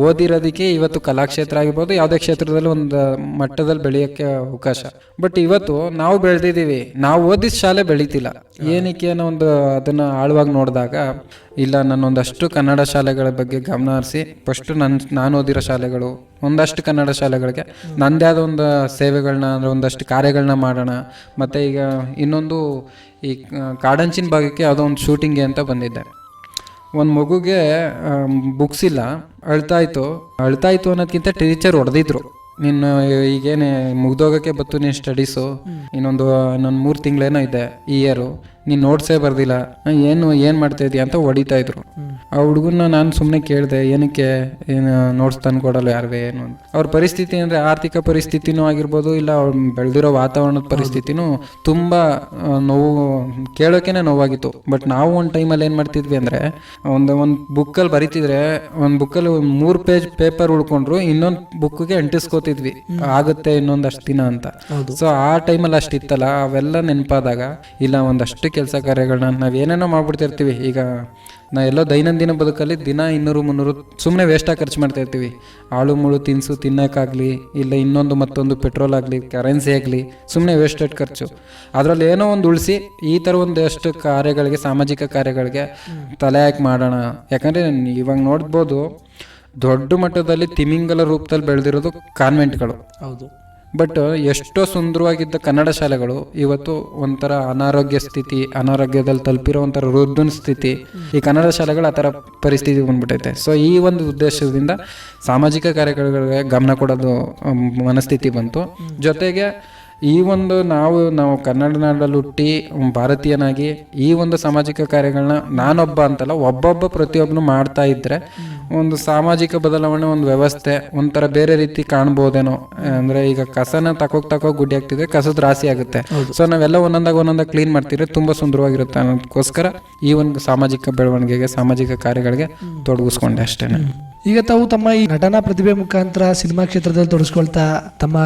Speaker 3: ಓದಿರೋದಕ್ಕೆ ಇವತ್ತು ಕಲಾಕ್ಷೇತ್ರ ಆಗಿರ್ಬೋದು, ಯಾವುದೇ ಕ್ಷೇತ್ರದಲ್ಲಿ ಒಂದು ಮಟ್ಟದಲ್ಲಿ ಬೆಳೆಯೋಕ್ಕೆ ಅವಕಾಶ. ಬಟ್ ಇವತ್ತು ನಾವು ಬೆಳೆದಿದ್ದೀವಿ, ನಾವು ಓದಿದ ಶಾಲೆ ಬೆಳೀತಿಲ್ಲ. ಏನಕ್ಕೆ ಅನ್ನೋ ಒಂದು ಅದನ್ನು ಆಳವಾಗಿ ನೋಡಿದಾಗ, ಇಲ್ಲ ನಾನೊಂದಷ್ಟು ಕನ್ನಡ ಶಾಲೆಗಳ ಬಗ್ಗೆ ಗಮನ ಹರಿಸಿ ಫಸ್ಟು ನಾನು ಓದಿರೋ ಶಾಲೆಗಳು, ಒಂದಷ್ಟು ಕನ್ನಡ ಶಾಲೆಗಳಿಗೆ ನನ್ನದೇ ಆದ ಒಂದು ಸೇವೆಗಳನ್ನ ಅಂದರೆ ಒಂದಷ್ಟು ಕಾರ್ಯಗಳನ್ನ ಮಾಡೋಣ. ಮತ್ತು ಈಗ ಇನ್ನೊಂದು ಈ ಕಾಡಂಚಿನ ಭಾಗಕ್ಕೆ ಯಾವುದೋ ಒಂದು ಶೂಟಿಂಗ್ಗೆ ಅಂತ ಬಂದಿದ್ದೆ. ಒಂದು ಮಗುಗೆ ಬುಕ್ಸ್ ಇಲ್ಲ, ಅಳ್ತಾಯಿತು ಅನ್ನೋದಕ್ಕಿಂತ ಟೀಚರ್ ಹೊಡೆದಿದ್ರು, ನೀನು ಈಗೇನೆ ಮುಗ್ದೋಗೋಕ್ಕೆ ಬತ್ತು ನೀನು ಸ್ಟಡೀಸು, ಇನ್ನೊಂದು 3 ತಿಂಗಳೇನೋ ಇದೆ ಈ ಇಯರು, ನೀನು ನೋಟ್ಸೇ ಬರ್ದಿಲ್ಲ, ಏನು ಮಾಡ್ತಾ ಇದೀಯ ಅಂತ ಹೊಡಿತಾ ಇದ್ರು. ಆ ಹುಡುಗನ್ನ ನಾನು ಸುಮ್ಮನೆ ಕೇಳಿದೆ, ಏನಕ್ಕೆ ನೋಟ್ಸ್ ತಂದು ಕೊಡಲ್ಲ ಯಾರೇ ಏನು ಅಂತ. ಅವ್ರ ಪರಿಸ್ಥಿತಿ ಅಂದರೆ ಆರ್ಥಿಕ ಪರಿಸ್ಥಿತಿನೂ ಆಗಿರ್ಬೋದು, ಇಲ್ಲ ಅವ್ರು ಬೆಳೆದಿರೋ ವಾತಾವರಣದ ಪರಿಸ್ಥಿತಿನೂ ತುಂಬ ನೋವು, ಕೇಳೋಕ್ಕೇ ನೋವಾಗಿತ್ತು. ಬಟ್ ನಾವು ಒಂದು ಟೈಮಲ್ಲಿ ಏನು ಮಾಡ್ತಿದ್ವಿ ಅಂದರೆ, ಒಂದು ಬುಕ್ಕಲ್ಲಿ ಬರೀತಿದ್ರೆ ಒಂದು ಬುಕ್ಕಲ್ಲಿ 3 ಪೇಜ್ ಪೇಪರ್ ಉಳ್ಕೊಂಡ್ರು ಇನ್ನೊಂದು ಬುಕ್ಗೆ ಅಂಟಿಸ್ಕೋತಿದ್ವಿ, ಆಗುತ್ತೆ ಇನ್ನೊಂದಷ್ಟು ದಿನ ಅಂತ. ಸೊ ಆ ಟೈಮಲ್ಲಿ ಅಷ್ಟಿತ್ತಲ್ಲ, ಅವೆಲ್ಲ ನೆನಪಾದಾಗ ಇಲ್ಲ ಒಂದಷ್ಟು ಕೆಲಸ ಕಾರ್ಯಗಳನ್ನ ನಾವೇನೇನೋ ಮಾಡ್ಬಿಡ್ತಿರ್ತೀವಿ. ಈಗ ಎಲ್ಲೋ ದೈನಂದಿನ ಬದುಕಲ್ಲಿ ದಿನ 200-300 ಸುಮ್ಮನೆ ವೇಸ್ಟಾಗಿ ಖರ್ಚು ಮಾಡ್ತಾ ಇರ್ತೀವಿ. ಆಳು ಮುಳು ತಿನಿಸು ತಿನ್ನೋಕ್ಕಾಗಲಿ, ಇಲ್ಲ ಇನ್ನೊಂದು ಮತ್ತೊಂದು ಪೆಟ್ರೋಲ್ ಆಗಲಿ, ಕರೆನ್ಸಿ ಆಗಲಿ, ಸುಮ್ಮನೆ ವೇಸ್ಟೆಡ್ ಖರ್ಚು. ಅದರಲ್ಲಿ ಏನೋ ಒಂದು ಉಳಿಸಿ ಈ ಥರ ಒಂದಷ್ಟು ಕಾರ್ಯಗಳಿಗೆ, ಸಾಮಾಜಿಕ ಕಾರ್ಯಗಳಿಗೆ ತಲೆ ಹಾಕಿ ಮಾಡೋಣ. ಯಾಕಂದರೆ ಇವಾಗ ನೋಡ್ಬೋದು, ದೊಡ್ಡ ಮಟ್ಟದಲ್ಲಿ ತಿಮಿಂಗಲ ರೂಪದಲ್ಲಿ ಬೆಳೆದಿರೋದು ಕಾನ್ವೆಂಟ್ಗಳು.
Speaker 2: ಹೌದು.
Speaker 3: ಬಟ್ ಎಷ್ಟೋ ಸುಂದರವಾಗಿದ್ದ ಕನ್ನಡ ಶಾಲೆಗಳು ಇವತ್ತು ಒಂಥರ ಅನಾರೋಗ್ಯದಲ್ಲಿ ತಲುಪಿರೋ ಒಂಥರ ವೃದ್ಧನ ಸ್ಥಿತಿ. ಈ ಕನ್ನಡ ಶಾಲೆಗಳು ಆ ಥರ ಪರಿಸ್ಥಿತಿ ಬಂದ್ಬಿಟ್ಟೈತೆ. ಸೊ ಈ ಒಂದು ಉದ್ದೇಶದಿಂದ ಸಾಮಾಜಿಕ ಕಾರ್ಯಗಳಿಗೆ ಗಮನ ಕೊಡೋದು ಮನಸ್ಥಿತಿ ಬಂತು. ಜೊತೆಗೆ ಈ ಒಂದು ನಾವು ಕನ್ನಡ ನಾಡಲ್ಲಿ ಹುಟ್ಟಿ ಭಾರತೀಯನಾಗಿ ಈ ಒಂದು ಸಾಮಾಜಿಕ ಕಾರ್ಯಗಳನ್ನ ನಾನೊಬ್ಬ ಅಂತಲ್ಲ, ಒಬ್ಬೊಬ್ಬ ಪ್ರತಿಯೊಬ್ಬನು ಮಾಡ್ತಾ ಇದ್ದರೆ ಒಂದು ಸಾಮಾಜಿಕ ಬದಲಾವಣೆ, ಒಂದು ವ್ಯವಸ್ಥೆ ಒಂಥರ ಬೇರೆ ರೀತಿ ಕಾಣ್ಬೋದೇನೋ. ಅಂದ್ರೆ ಈಗ ಕಸನ ತಕೋಕ್ ಗುಡ್ಡಿ ಆಗ್ತಿದೆ, ಕಸದ ರಾಶಿ ಆಗುತ್ತೆ. ಸೊ ನಾವೆಲ್ಲ ಒಂದೊಂದಾಗ ಕ್ಲೀನ್ ಮಾಡ್ತಿದ್ರೆ ತುಂಬಾ ಸುಂದರವಾಗಿರುತ್ತೆ ಅನ್ನೋದಕ್ಕೋಸ್ಕರ ಈ ಒಂದು ಸಾಮಾಜಿಕ ಬೆಳವಣಿಗೆಗೆ, ಸಾಮಾಜಿಕ ಕಾರ್ಯಗಳಿಗೆ ತೊಡಗಿಸ್ಕೊಂಡೆ ಅಷ್ಟೇನೆ.
Speaker 2: ಈಗ ತಾವು ತಮ್ಮ ಈ ನಟನಾ ಪ್ರತಿಭೆ ಮುಖಾಂತರ ಸಿನಿಮಾ ಕ್ಷೇತ್ರದಲ್ಲಿ ತೊಡಗಿಸ್ಕೊಳ್ತಾ ತಮ್ಮ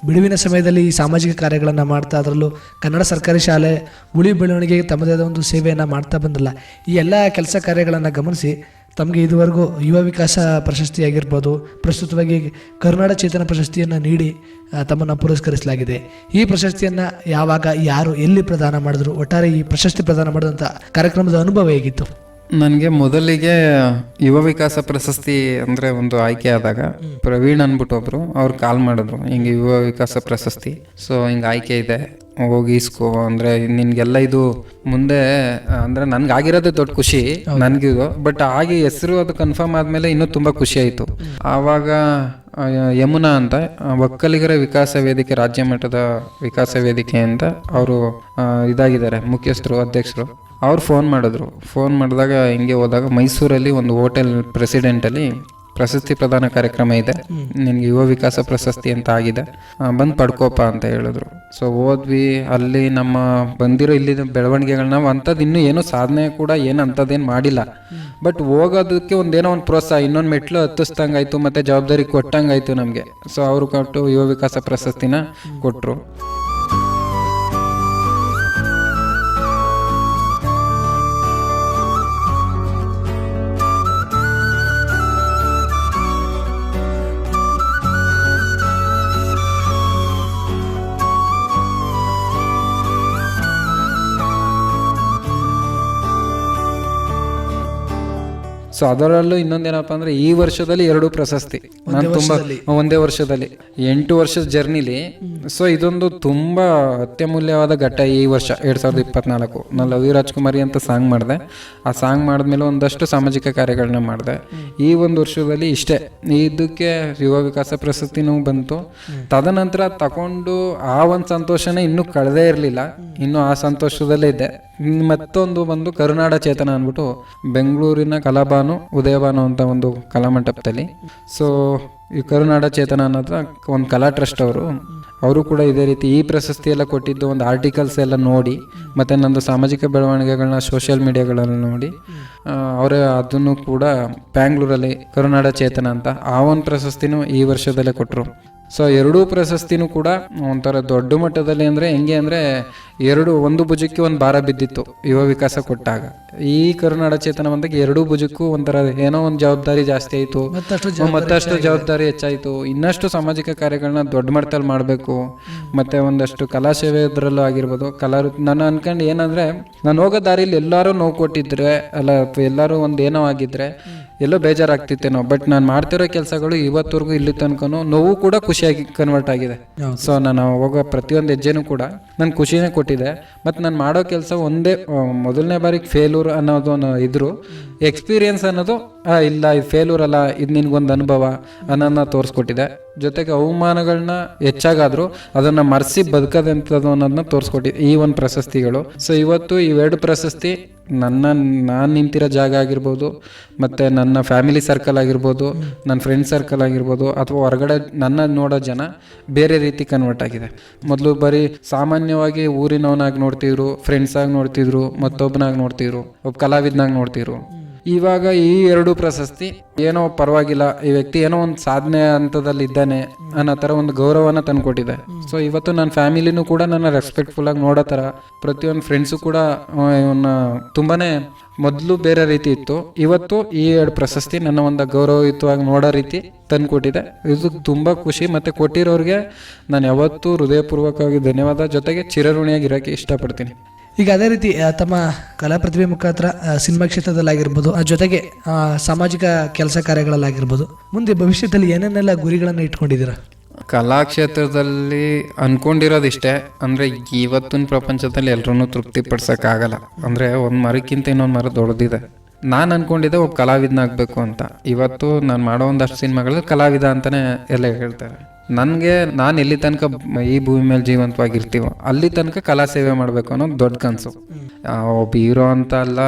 Speaker 2: ಬಿಡುವಿನ ಸಮಯದಲ್ಲಿ ಈ ಸಾಮಾಜಿಕ ಕಾರ್ಯಗಳನ್ನು ಮಾಡ್ತಾ, ಅದರಲ್ಲೂ ಕನ್ನಡ ಸರ್ಕಾರಿ ಶಾಲೆ ಉಳಿ ಬೆಳವಣಿಗೆಗೆ ತಮ್ಮದೇ ಆದ ಒಂದು ಸೇವೆಯನ್ನು ಮಾಡ್ತಾ ಬಂದಲ್ಲ, ಈ ಎಲ್ಲ ಕೆಲಸ ಕಾರ್ಯಗಳನ್ನು ಗಮನಿಸಿ ತಮಗೆ ಇದುವರೆಗೂ ಯುವ ವಿಕಾಸ ಪ್ರಶಸ್ತಿ ಆಗಿರ್ಬೋದು, ಪ್ರಸ್ತುತವಾಗಿ ಕರುನಾಡ ಚೇತನ ಪ್ರಶಸ್ತಿಯನ್ನು ನೀಡಿ ತಮ್ಮನ್ನು ಪುರಸ್ಕರಿಸಲಾಗಿದೆ. ಈ ಪ್ರಶಸ್ತಿಯನ್ನು ಯಾವಾಗ, ಯಾರು, ಎಲ್ಲಿ ಪ್ರದಾನ ಮಾಡಿದ್ರು, ಒಟ್ಟಾರೆ ಈ ಪ್ರಶಸ್ತಿ ಪ್ರದಾನ ಮಾಡಿದಂಥ ಕಾರ್ಯಕ್ರಮದ ಅನುಭವ ಹೇಗಿತ್ತು?
Speaker 3: ನನಗೆ ಮೊದಲಿಗೆ ಯುವ ವಿಕಾಸ ಪ್ರಶಸ್ತಿ ಅಂದರೆ ಒಂದು ಆಯ್ಕೆ ಆದಾಗ ಪ್ರವೀಣ್ ಅಂದ್ಬಿಟ್ಟು ಒಬ್ರು ಅವ್ರು ಕಾಲ್ ಮಾಡಿದ್ರು, ಹಿಂಗೆ ಯುವ ವಿಕಾಸ ಪ್ರಶಸ್ತಿ, ಸೊ ಹಿಂಗೆ ಆಯ್ಕೆ ಇದೆ, ಹೋಗಿ ಇಸ್ಕೋ, ಅಂದರೆ ನಿನ್ಗೆಲ್ಲ ಇದು ಮುಂದೆ ಅಂದರೆ ನನ್ಗೆ ಆಗಿರೋದೇ ದೊಡ್ಡ ಖುಷಿ ನನಗಿದು. ಬಟ್ ಆಗಿ ಹೆಸರು ಅದು ಕನ್ಫರ್ಮ್ ಆದಮೇಲೆ ಇನ್ನೂ ತುಂಬ ಖುಷಿ ಆಯಿತು. ಆವಾಗ ಯಮುನಾ ಅಂತ ಒಕ್ಕಲಿಗರ ವಿಕಾಸ ವೇದಿಕೆ, ರಾಜ್ಯ ಮಟ್ಟದ ವಿಕಾಸ ವೇದಿಕೆಯಿಂದ ಅವರು ಇದಾಗಿದ್ದಾರೆ, ಮುಖ್ಯಸ್ಥರು, ಅಧ್ಯಕ್ಷರು. ಅವ್ರು ಫೋನ್ ಮಾಡಿದಾಗ ಹಿಂಗೆ ಹೋದಾಗ ಮೈಸೂರಲ್ಲಿ ಒಂದು ಹೋಟೆಲ್ ಪ್ರೆಸಿಡೆಂಟಲ್ಲಿ ಪ್ರಶಸ್ತಿ ಪ್ರದಾನ ಕಾರ್ಯಕ್ರಮ ಇದೆ, ನಿನ್ಗೆ ಯುವ ವಿಕಾಸ ಪ್ರಶಸ್ತಿ ಅಂತ ಆಗಿದೆ, ಬಂದು ಪಡ್ಕೋಪ ಅಂತ ಹೇಳಿದ್ರು. ಸೊ ಹೋದ್ವಿ. ಅಲ್ಲಿ ನಮ್ಮ ಬಂದಿರೋ ಇಲ್ಲಿನ ಬೆಳವಣಿಗೆಗಳನ್ನ ಅಂಥದ್ದು ಇನ್ನೂ ಏನೋ ಸಾಧನೆ ಕೂಡ ಏನು ಅಂಥದ್ದೇನು ಮಾಡಿಲ್ಲ. ಬಟ್ ಹೋಗೋದಕ್ಕೆ ಒಂದೇನೋ ಒಂದು ಪ್ರೋತ್ಸಾಹ, ಇನ್ನೊಂದು ಮೆಟ್ಲು ಹತ್ತಿಸ್ದಂಗಾಯ್ತು, ಮತ್ತು ಜವಾಬ್ದಾರಿ ಕೊಟ್ಟಂಗಾಯ್ತು ನಮಗೆ. ಸೊ ಅವರು ಕೊಟ್ಟು ಯುವ ವಿಕಾಸ ಪ್ರಶಸ್ತಿನ ಕೊಟ್ಟರು. ಸೊ ಅದರಲ್ಲೂ ಇನ್ನೊಂದೇನಪ್ಪ ಅಂದರೆ ಈ ವರ್ಷದಲ್ಲಿ 2 ಪ್ರಶಸ್ತಿ ನಾನು ತುಂಬ, ಒಂದೇ ವರ್ಷದಲ್ಲಿ 8 ವರ್ಷದ ಜರ್ನಿಲಿ. ಸೊ ಇದೊಂದು ತುಂಬ ಅತ್ಯಮೂಲ್ಯವಾದ ಘಟ್ಟ ಈ ವರ್ಷ 2024. ನಾನು ಲವ್ ಯು ರಾಜ್ಕುಮಾರಿ ಅಂತ ಸಾಂಗ್ ಮಾಡಿದೆ. ಆ ಸಾಂಗ್ ಮಾಡಿದ್ಮೇಲೆ ಒಂದಷ್ಟು ಸಾಮಾಜಿಕ ಕಾರ್ಯಗಳನ್ನ ಮಾಡಿದೆ. ಈ ಒಂದು ವರ್ಷದಲ್ಲಿ ಇಷ್ಟೇ, ಇದಕ್ಕೆ ಯುವ ವಿಕಾಸ ಪ್ರಶಸ್ತಿನೂ ಬಂತು. ತದನಂತರ ತಗೊಂಡು ಆ ಒಂದು ಸಂತೋಷನೇ ಇನ್ನೂ ಕಳೆದೇ ಇರಲಿಲ್ಲ, ಇನ್ನೂ ಆ ಸಂತೋಷದಲ್ಲೇ ಇದ್ದೆ. ಮತ್ತೊಂದು ಬಂದು ಕರುನಾಡ ಚೇತನ ಅಂದ್ಬಿಟ್ಟು ಬೆಂಗಳೂರಿನ ಕಲಾಭಾನು ಉದಯಭಾನು ಅಂತ ಒಂದು ಕಲಾಮಂಟಪದಲ್ಲಿ. ಸೊ ಈ ಕರುನಾಡ ಚೇತನ ಅನ್ನೋದು ಒಂದು ಕಲಾ ಟ್ರಸ್ಟ್ ಅವರು ಕೂಡ ಇದೇ ರೀತಿ ಈ ಪ್ರಶಸ್ತಿ ಎಲ್ಲ ಕೊಟ್ಟಿದ್ದು ಒಂದು ಆರ್ಟಿಕಲ್ಸ್ ಎಲ್ಲ ನೋಡಿ, ಮತ್ತು ನಂದು ಸಾಮಾಜಿಕ ಬೆಳವಣಿಗೆಗಳನ್ನ ಸೋಷಿಯಲ್ ಮೀಡಿಯಾಗಳನ್ನು ನೋಡಿ ಅವರೇ ಅದನ್ನು ಕೂಡ ಬ್ಯಾಂಗ್ಳೂರಲ್ಲಿ ಕರುನಾಡ ಚೇತನ ಅಂತ ಆ ಒಂದು ಪ್ರಶಸ್ತಿನೂ ಈ ವರ್ಷದಲ್ಲೇ ಕೊಟ್ಟರು. ಸೊ 2 ಪ್ರಶಸ್ತಿನೂ ಕೂಡ ಒಂಥರ ದೊಡ್ಡ ಮಟ್ಟದಲ್ಲಿ, ಅಂದರೆ ಹೆಂಗೆ ಅಂದರೆ ಒಂದು ಭುಜಕ್ಕೆ ಒಂದು ಭಾರ ಬಿದ್ದಿತ್ತು ಯುವ ವಿಕಾಸ ಕೊಟ್ಟಾಗ. ಈ ಕರುನಾಡ ಚೇತನ ಬಂದಾಗ 2 ಭುಜಕ್ಕೂ ಒಂಥರ ಏನೋ ಒಂದು ಜವಾಬ್ದಾರಿ ಜಾಸ್ತಿ ಆಯಿತು, ಮತ್ತಷ್ಟು ಜವಾಬ್ದಾರಿ ಹೆಚ್ಚಾಯಿತು. ಇನ್ನಷ್ಟು ಸಾಮಾಜಿಕ ಕಾರ್ಯಗಳನ್ನ ದೊಡ್ಡ ಮಟ್ಟದಲ್ಲಿ ಮಾಡಬೇಕು, ಮತ್ತು ಒಂದಷ್ಟು ಕಲಾ ಸೇವೆ ಇದರಲ್ಲೂ ಆಗಿರ್ಬೋದು. ನಾನು ಅನ್ಕೊಂಡು ಏನಂದರೆ, ನಾನು ಹೋಗೋ ದಾರಿಲಿ ಎಲ್ಲರೂ ನೋವು ಕೊಟ್ಟಿದ್ರೆ ಅಲ್ಲ, ಅಥವಾ ಎಲ್ಲರೂ ಒಂದು ಏನೋ ಆಗಿದ್ರೆ ಎಲ್ಲೋ ಬೇಜಾರಾಗ್ತಿತ್ತೇನೋ. ಬಟ್ ನಾನು ಮಾಡ್ತಿರೋ ಕೆಲಸಗಳು ಇವತ್ತವರೆಗೂ ಇಲ್ಲಿ ತನಕನೂ ನೋವು ಕೂಡ ಖುಷಿಯಾಗಿ ಕನ್ವರ್ಟ್ ಆಗಿದೆ. ಸೊ ನಾನು ಹೋಗೋ ಪ್ರತಿಯೊಂದು ಹೆಜ್ಜೆನೂ ಕೂಡ ನನ್ನ ಖುಷಿನೇ ಕೊಟ್ಟಿದೆ. ಮತ್ತು ನಾನು ಮಾಡೋ ಕೆಲಸ ಒಂದೇ ಮೊದಲನೇ ಬಾರಿಗೆ ಫೇಲ್ಯೂರ್ ಅನ್ನೋದು ಇದ್ರು, ಎಕ್ಸ್ಪೀರಿಯನ್ಸ್ ಅನ್ನೋದು ಇಲ್ಲ, ಇದು ಫೇಲ್ಯೂರ್ ಅಲ್ಲ, ಇದು ನಿನ್ಗೊಂದು ಅನುಭವ ಅನ್ನೋದನ್ನ ತೋರಿಸ್ಕೊಟ್ಟಿದೆ. ಜೊತೆಗೆ ಅವಮಾನಗಳನ್ನ ಹೆಚ್ಚಾಗಾದರೂ ಅದನ್ನು ಮರೆಸಿ ಬದುಕದಂಥದ್ದು ಅನ್ನೋದನ್ನ ತೋರಿಸ್ಕೊಟ್ಟಿದೆ ಈ ಒಂದು ಪ್ರಶಸ್ತಿಗಳು. ಸೊ ಇವತ್ತು ಈ 2 ಪ್ರಶಸ್ತಿ ನಾನು ನಿಂತಿರೋ ಜಾಗ ಆಗಿರ್ಬೋದು, ಮತ್ತು ನನ್ನ ಫ್ಯಾಮಿಲಿ ಸರ್ಕಲ್ ಆಗಿರ್ಬೋದು, ನನ್ನ ಫ್ರೆಂಡ್ ಸರ್ಕಲ್ ಆಗಿರ್ಬೋದು, ಅಥವಾ ಹೊರಗಡೆ ನನ್ನ ನೋಡೋ ಜನ ಬೇರೆ ರೀತಿ ಕನ್ವರ್ಟ್ ಆಗಿದೆ. ಮೊದಲು ಬರೀ ಸಾಮಾನ್ಯವಾಗಿ ಊರಿನವನಾಗಿ ನೋಡ್ತಿದ್ರು, ಫ್ರೆಂಡ್ಸ್ ಆಗಿ ನೋಡ್ತಿದ್ರು, ಮತ್ತೊಬ್ಬನಾಗಿ ನೋಡ್ತಿದ್ರು, ಒಬ್ಬ ಕಲಾವಿದನಾಗಿ ನೋಡ್ತಿದ್ರು. ಇವಾಗ ಈ 2 ಪ್ರಶಸ್ತಿ ಏನೋ ಪರವಾಗಿಲ್ಲ, ಈ ವ್ಯಕ್ತಿ ಏನೋ ಒಂದು ಸಾಧನೆ ಹಂತದಲ್ಲಿ ಇದ್ದಾನೆ ಅನ್ನೋ ಥರ ಒಂದು ಗೌರವನ ತಂದುಕೊಟ್ಟಿದೆ. ಸೊ ಇವತ್ತು ನನ್ನ ಫ್ಯಾಮಿಲಿನೂ ಕೂಡ ನನ್ನ ರೆಸ್ಪೆಕ್ಟ್ಫುಲ್ ಆಗಿ ನೋಡೋ ಥರ, ಪ್ರತಿಯೊಂದು ಫ್ರೆಂಡ್ಸು ಕೂಡ ಇವನ್ನ ತುಂಬಾ ಮೊದಲು ಬೇರೆ ರೀತಿ ಇತ್ತು, ಇವತ್ತು ಈ 2 ಪ್ರಶಸ್ತಿ ನನ್ನ ಒಂದು ಗೌರವಯುತವಾಗಿ ನೋಡೋ ರೀತಿ ತಂದುಕೊಟ್ಟಿದೆ. ಇದು ತುಂಬ ಖುಷಿ. ಮತ್ತು ಕೊಟ್ಟಿರೋರಿಗೆ ನಾನು ಯಾವತ್ತೂ ಹೃದಯಪೂರ್ವಕವಾಗಿ ಧನ್ಯವಾದ, ಜೊತೆಗೆ ಚಿರಋಣಿಯಾಗಿರೋಕ್ಕೆ ಇಷ್ಟಪಡ್ತೀನಿ.
Speaker 2: ಈಗ ಅದೇ ರೀತಿ ತಮ್ಮ ಕಲಾ ಪ್ರತಿಭೆ ಮುಖಾಂತರ ಸಿನಿಮಾ ಕ್ಷೇತ್ರದಲ್ಲಾಗಿರ್ಬೋದು, ಜೊತೆಗೆ ಸಾಮಾಜಿಕ ಕೆಲಸ ಕಾರ್ಯಗಳಲ್ಲಾಗಿರ್ಬೋದು, ಮುಂದೆ ಭವಿಷ್ಯದಲ್ಲಿ ಏನೇನೆಲ್ಲ ಗುರಿಗಳನ್ನು ಇಟ್ಕೊಂಡಿದ್ದೀರಾ?
Speaker 3: ಕಲಾಕ್ಷೇತ್ರದಲ್ಲಿ ಅನ್ಕೊಂಡಿರೋದಿಷ್ಟೇ, ಅಂದರೆ ಇವತ್ತಿನ ಪ್ರಪಂಚದಲ್ಲಿ ಎಲ್ಲರೂ ತೃಪ್ತಿಪಡ್ಸೋಕ್ಕಾಗಲ್ಲ. ಅಂದರೆ ಒಂದು ಮರಕ್ಕಿಂತ ಇನ್ನೊಂದು ಮರ ದೊಡ್ಡದಿದೆ. ನಾನು ಅನ್ಕೊಂಡಿದ್ದೆ ಒಬ್ಬ ಕಲಾವಿದನಾಗಬೇಕು ಅಂತ. ಇವತ್ತು ನಾನು ಮಾಡೋ ಒಂದಷ್ಟು ಸಿನಿಮಾಗಳಲ್ಲಿ ಕಲಾವಿದ ಅಂತಲೇ ಎಲ್ಲ ಹೇಳ್ತಾರೆ. ನನಗೆ ನಾನು ಎಲ್ಲಿ ತನಕ ಈ ಭೂಮಿ ಮೇಲೆ ಜೀವಂತವಾಗಿರ್ತೀವೋ ಅಲ್ಲಿ ತನಕ ಕಲಾ ಸೇವೆ ಮಾಡಬೇಕು ಅನ್ನೋದು ದೊಡ್ಡ ಕನಸು. ಒಬ್ಬ ಹೀರೋ ಅಂತ ಅಲ್ಲ,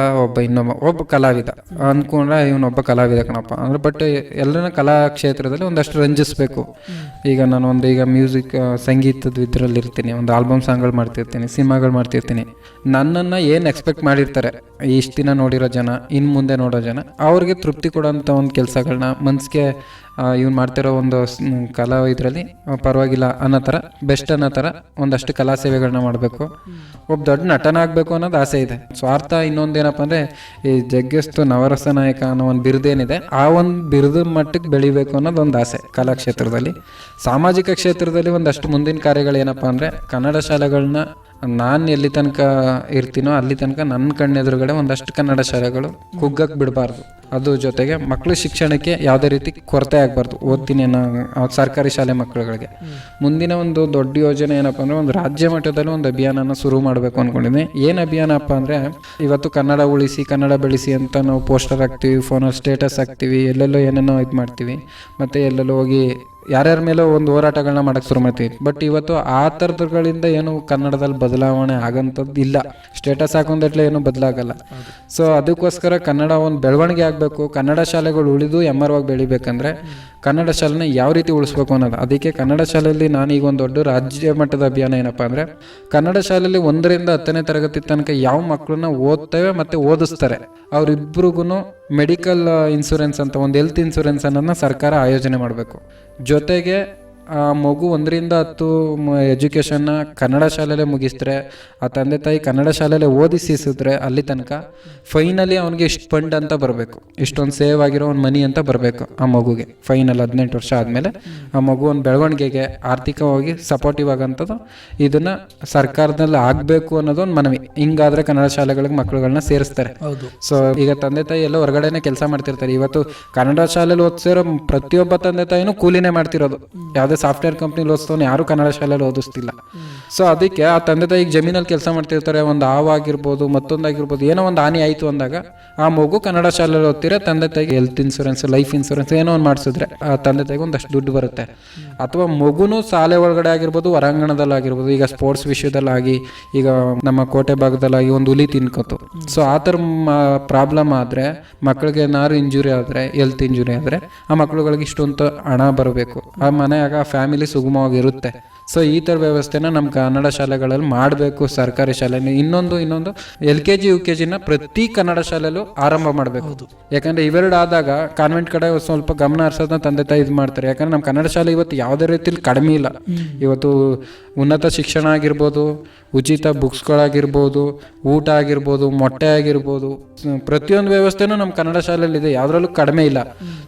Speaker 3: ಒಬ್ಬ ಕಲಾವಿದ ಅಂದ್ಕೊಂಡ್ರೆ ಇವನೊಬ್ಬ ಕಲಾವಿದ ಕಣಪ್ಪ ಅಂದ್ರೆ. ಬಟ್ ಎಲ್ಲರನ್ನ ಕಲಾ ಕ್ಷೇತ್ರದಲ್ಲಿ ಒಂದಷ್ಟು ರಂಜಿಸ್ಬೇಕು. ಈಗ ನಾನು ಈಗ ಮ್ಯೂಸಿಕ್ ಸಂಗೀತದ ಇದರಲ್ಲಿ ಇರ್ತೀನಿ, ಒಂದು ಆಲ್ಬಮ್ ಸಾಂಗ್ಗಳು ಮಾಡ್ತಿರ್ತೀನಿ, ಸಿನಿಮಾಗಳು ಮಾಡ್ತಿರ್ತೀನಿ. ನನ್ನನ್ನು ಏನು ಎಕ್ಸ್ಪೆಕ್ಟ್ ಮಾಡಿರ್ತಾರೆ ಇಷ್ಟು ದಿನ ನೋಡಿರೋ ಜನ, ಇನ್ನು ಮುಂದೆ ನೋಡೋ ಜನ, ಅವ್ರಿಗೆ ತೃಪ್ತಿ ಕೊಡೋಂಥ ಒಂದು ಕೆಲಸಗಳನ್ನ ಮನ್ಸಿಗೆ ಇವ್ನು ಮಾಡ್ತಿರೋ ಒಂದು ಕಲಾ ಇದರಲ್ಲಿ ಪರವಾಗಿಲ್ಲ ಅನ್ನೋ ಥರ, ಬೆಸ್ಟ್ ಅನ್ನೋ ಥರ ಒಂದಷ್ಟು ಕಲಾ ಸೇವೆಗಳನ್ನ ಮಾಡಬೇಕು. ಒಬ್ಬ ದೊಡ್ಡ ನಟನಾಗಬೇಕು ಅನ್ನೋದು ಆಸೆ ಇದೆ. ಸ್ವಾರ್ಥ ಇನ್ನೊಂದೇನಪ್ಪ ಅಂದರೆ, ಈ ಜಗ್ಗಸ್ತು ನವರಸ ನಾಯಕ ಅನ್ನೋ ಒಂದು ಬಿರುದೇನಿದೆ, ಆ ಒಂದು ಬಿರುದು ಮಟ್ಟಕ್ಕೆ ಬೆಳಿಬೇಕು ಅನ್ನೋದು ಒಂದು ಆಸೆ ಕಲಾಕ್ಷೇತ್ರದಲ್ಲಿ. ಸಾಮಾಜಿಕ ಕ್ಷೇತ್ರದಲ್ಲಿ ಒಂದಷ್ಟು ಮುಂದಿನ ಕಾರ್ಯಗಳು ಏನಪ್ಪ ಅಂದರೆ, ಕನ್ನಡ ಶಾಲೆಗಳನ್ನ ನಾನು ಎಲ್ಲಿ ತನಕ ಇರ್ತೀನೋ ಅಲ್ಲಿ ತನಕ ನನ್ನ ಕಣ್ಣೆದುರುಗಡೆ ಒಂದಷ್ಟು ಕನ್ನಡ ಶಾಲೆಗಳು ಕುಗ್ಗಕ್ಕೆ ಬಿಡಬಾರ್ದು. ಅದು ಜೊತೆಗೆ ಮಕ್ಕಳ ಶಿಕ್ಷಣಕ್ಕೆ ಯಾವುದೇ ರೀತಿ ಕೊರತೆ ಆಗಬಾರ್ದು. ಓದ್ತೀನಿ ಅನ್ನೋ ಸರ್ಕಾರಿ ಶಾಲೆ ಮಕ್ಕಳುಗಳಿಗೆ ಮುಂದಿನ ಒಂದು ದೊಡ್ಡ ಯೋಜನೆ ಏನಪ್ಪ ಅಂದರೆ, ಒಂದು ರಾಜ್ಯ ಮಟ್ಟದಲ್ಲಿ ಒಂದು ಅಭಿಯಾನನ ಶುರು ಮಾಡಬೇಕು ಅಂದ್ಕೊಂಡಿದ್ದೀನಿ. ಏನು ಅಭಿಯಾನಪ್ಪ ಅಂದರೆ, ಇವತ್ತು ಕನ್ನಡ ಉಳಿಸಿ ಕನ್ನಡ ಬೆಳೆಸಿ ಅಂತ ನಾವು ಪೋಸ್ಟರ್ ಹಾಕ್ತೀವಿ, ಫೋನಲ್ಲಿ ಸ್ಟೇಟಸ್ ಹಾಕ್ತೀವಿ, ಎಲ್ಲೆಲ್ಲೋ ಏನೇನೋ ಇದು ಮಾಡ್ತೀವಿ, ಮತ್ತು ಎಲ್ಲೆಲ್ಲೋ ಹೋಗಿ ಯಾರ್ಯಾರ ಮೇಲೋ ಒಂದು ಹೋರಾಟಗಳನ್ನ ಮಾಡೋಕ್ಕೆ ಶುರು ಮಾಡ್ತೀವಿ. ಬಟ್ ಇವತ್ತು ಆ ಥರದ್ಗಳಿಂದ ಏನು ಕನ್ನಡದಲ್ಲಿ ಬದಲಾವಣೆ ಆಗೋಂಥದ್ದು ಇಲ್ಲ. ಸ್ಟೇಟಸ್ ಹಾಕೊಂಡಟ್ಲೆ ಏನೂ ಬದಲಾಗಲ್ಲ. ಸೊ ಅದಕ್ಕೋಸ್ಕರ ಕನ್ನಡ ಒಂದು ಬೆಳವಣಿಗೆ ಆಗಬೇಕು. ಕನ್ನಡ ಶಾಲೆಗಳು ಉಳಿದು ಎಮ್ಮರವಾಗಿ ಬೆಳಿಬೇಕಂದ್ರೆ ಕನ್ನಡ ಶಾಲೆನ ಯಾವ ರೀತಿ ಉಳಿಸ್ಬೇಕು ಅನ್ನೋದು. ಅದಕ್ಕೆ ಕನ್ನಡ ಶಾಲೆಯಲ್ಲಿ ನಾನೀಗ ಒಂದು ದೊಡ್ಡ ರಾಜ್ಯ ಮಟ್ಟದ ಅಭಿಯಾನ ಏನಪ್ಪ ಅಂದರೆ, ಕನ್ನಡ ಶಾಲೆಯಲ್ಲಿ 1ರಿಂದ 10ನೇ ತರಗತಿ ತನಕ ಯಾವ ಮಕ್ಕಳನ್ನ ಓದ್ತೇವೆ ಮತ್ತು ಓದಿಸ್ತಾರೆ ಅವರಿಬ್ಬರಿಗೂ ಮೆಡಿಕಲ್ ಇನ್ಶೂರೆನ್ಸ್ ಅಂತ ಒಂದು ಹೆಲ್ತ್ ಇನ್ಶೂರೆನ್ಸ್ ಅನ್ನೋದನ್ನ ಸರ್ಕಾರ ಆಯೋಜನೆ ಮಾಡಬೇಕು. ಜೊತೆಗೆ ಆ ಮಗು 1ರಿಂದ 10 ಎಜುಕೇಷನ್ನ ಕನ್ನಡ ಶಾಲೆಯಲ್ಲೇ ಮುಗಿಸಿದ್ರೆ, ಆ ತಂದೆ ತಾಯಿ ಕನ್ನಡ ಶಾಲೆಯಲ್ಲೇ ಓದಿಸಿಸಿದ್ರೆ ಅಲ್ಲಿ ತನಕ ಫೈನಲಿ ಅವನಿಗೆ ಇಷ್ಟು ಫಂಡ್ ಅಂತ ಬರಬೇಕು, ಇಷ್ಟೊಂದು ಸೇವ್ ಆಗಿರೋ ಒಂದು ಮನಿ ಅಂತ ಬರಬೇಕು ಆ ಮಗುಗೆ. ಫೈನಲ್ 18 ವರ್ಷ ಆದಮೇಲೆ ಆ ಮಗು ಒಂದು ಬೆಳವಣಿಗೆಗೆ ಆರ್ಥಿಕವಾಗಿ ಸಪೋರ್ಟಿವ್ ಆಗೋಂಥದ್ದು ಇದನ್ನು ಸರ್ಕಾರದಲ್ಲಿ ಆಗಬೇಕು ಅನ್ನೋದು ಒಂದು ಮನವಿ. ಹಿಂಗಾದರೆ ಕನ್ನಡ ಶಾಲೆಗಳಿಗೆ ಮಕ್ಕಳುಗಳನ್ನ ಸೇರಿಸ್ತಾರೆ. ಸೊ ಈಗ ತಂದೆ ತಾಯಿ ಎಲ್ಲ ಹೊರಗಡೆನೇ ಕೆಲಸ ಮಾಡ್ತಿರ್ತಾರೆ. ಇವತ್ತು ಕನ್ನಡ ಶಾಲೆಯಲ್ಲಿ ಓದಿಸಿರೋ ಪ್ರತಿಯೊಬ್ಬ ತಂದೆ ತಾಯಿನೂ ಕೂಲಿನೇ ಮಾಡ್ತಿರೋದು. ಯಾವುದೇ ಸಾಫ್ಟ್ವೇರ್ ಕಂಪ್ನಿಲಿ ಓದಿಸ್ತವನು ಯಾರು ಕನ್ನಡ ಶಾಲೆಯಲ್ಲಿ ಓದಿಸ್ತಿಲ್ಲ. ಸೊ ಅದಕ್ಕೆ ಆ ತಂದೆ ತಾಯಿಗೆ ಜಮೀನಲ್ಲಿ ಕೆಲಸ ಮಾಡ್ತಿರ್ತಾರೆ, ಒಂದು ಹಾವಾಗಿರ್ಬೋದು ಮತ್ತೊಂದಾಗಿರ್ಬೋದು, ಏನೋ ಒಂದು ಹಾನಿ ಆಯಿತು ಅಂದಾಗ ಆ ಮಗು ಕನ್ನಡ ಶಾಲೆಯಲ್ಲಿ ಓದ್ತಿರೋ ತಂದೆ ತಾಯಿಗೆ ಹೆಲ್ತ್ ಇನ್ಶೂರೆನ್ಸ್, ಲೈಫ್ ಇನ್ಶೂರೆನ್ಸ್ ಏನೋ ಒಂದು ಮಾಡಿಸಿದ್ರೆ ಆ ತಂದೆ ತಾಯಿಗೆ ಒಂದಷ್ಟು ದುಡ್ಡು ಬರುತ್ತೆ. ಅಥವಾ ಮಗುನೂ ಶಾಲೆ ಒಳಗಡೆ ಆಗಿರ್ಬೋದು, ಹೊರಾಂಗಣದಲ್ಲಾಗಿರ್ಬೋದು, ಈಗ ಸ್ಪೋರ್ಟ್ಸ್ ವಿಷಯದಲ್ಲಾಗಿ, ಈಗ ನಮ್ಮ ಕೋಟೆ ಭಾಗದಲ್ಲಾಗಿ ಒಂದು ಹುಲಿ ತಿನ್ಕೋತು. ಸೊ ಆ ಥರ ಪ್ರಾಬ್ಲಮ್ ಆದರೆ, ಮಕ್ಕಳಿಗೆ ಏನಾದ್ರು ಇಂಜುರಿ ಆದರೆ, ಹೆಲ್ತ್ ಇಂಜುರಿ ಆದರೆ ಆ ಮಕ್ಕಳುಗಳಿಗೆ ಇಷ್ಟೊಂದು ಹಣ ಬರಬೇಕು. ಆ ಮನೆಯಾಗ ಫ್ಯಾಮಿಲಿ ಸುಗಮವಾಗಿರುತ್ತೆ. ಸೊ ಈ ಥರ ವ್ಯವಸ್ಥೆನ ನಮ್ಮ ಕನ್ನಡ ಶಾಲೆಗಳಲ್ಲಿ ಮಾಡಬೇಕು ಸರ್ಕಾರಿ ಶಾಲೆ. ಇನ್ನೊಂದು LKG UKGನ ಪ್ರತಿ ಕನ್ನಡ ಶಾಲೆಯಲ್ಲೂ ಆರಂಭ ಮಾಡಬೇಕು. ಯಾಕಂದರೆ ಇವೆರಡು ಆದಾಗ ಕಾನ್ವೆಂಟ್ ಕಡೆ ಸ್ವಲ್ಪ ಗಮನ ಹರಿಸೋದನ್ನ ತಂದೆ ತಾಯಿ ಇದು ಮಾಡ್ತಾರೆ. ಯಾಕಂದರೆ ನಮ್ಮ ಕನ್ನಡ ಶಾಲೆ ಇವತ್ತು ಯಾವುದೇ ರೀತಿಯಲ್ಲಿ ಕಡಿಮೆ ಇಲ್ಲ. ಇವತ್ತು ಉನ್ನತ ಶಿಕ್ಷಣ ಆಗಿರ್ಬೋದು, ಉಚಿತ ಬುಕ್ಸ್ಗಳಾಗಿರ್ಬೋದು, ಊಟ ಆಗಿರ್ಬೋದು, ಮೊಟ್ಟೆ ಆಗಿರ್ಬೋದು, ಪ್ರತಿಯೊಂದು ವ್ಯವಸ್ಥೆನೂ ನಮ್ಮ ಕನ್ನಡ ಶಾಲೆಯಲ್ಲಿದೆ, ಯಾವುದ್ರಲ್ಲೂ ಕಡಿಮೆ ಇಲ್ಲ.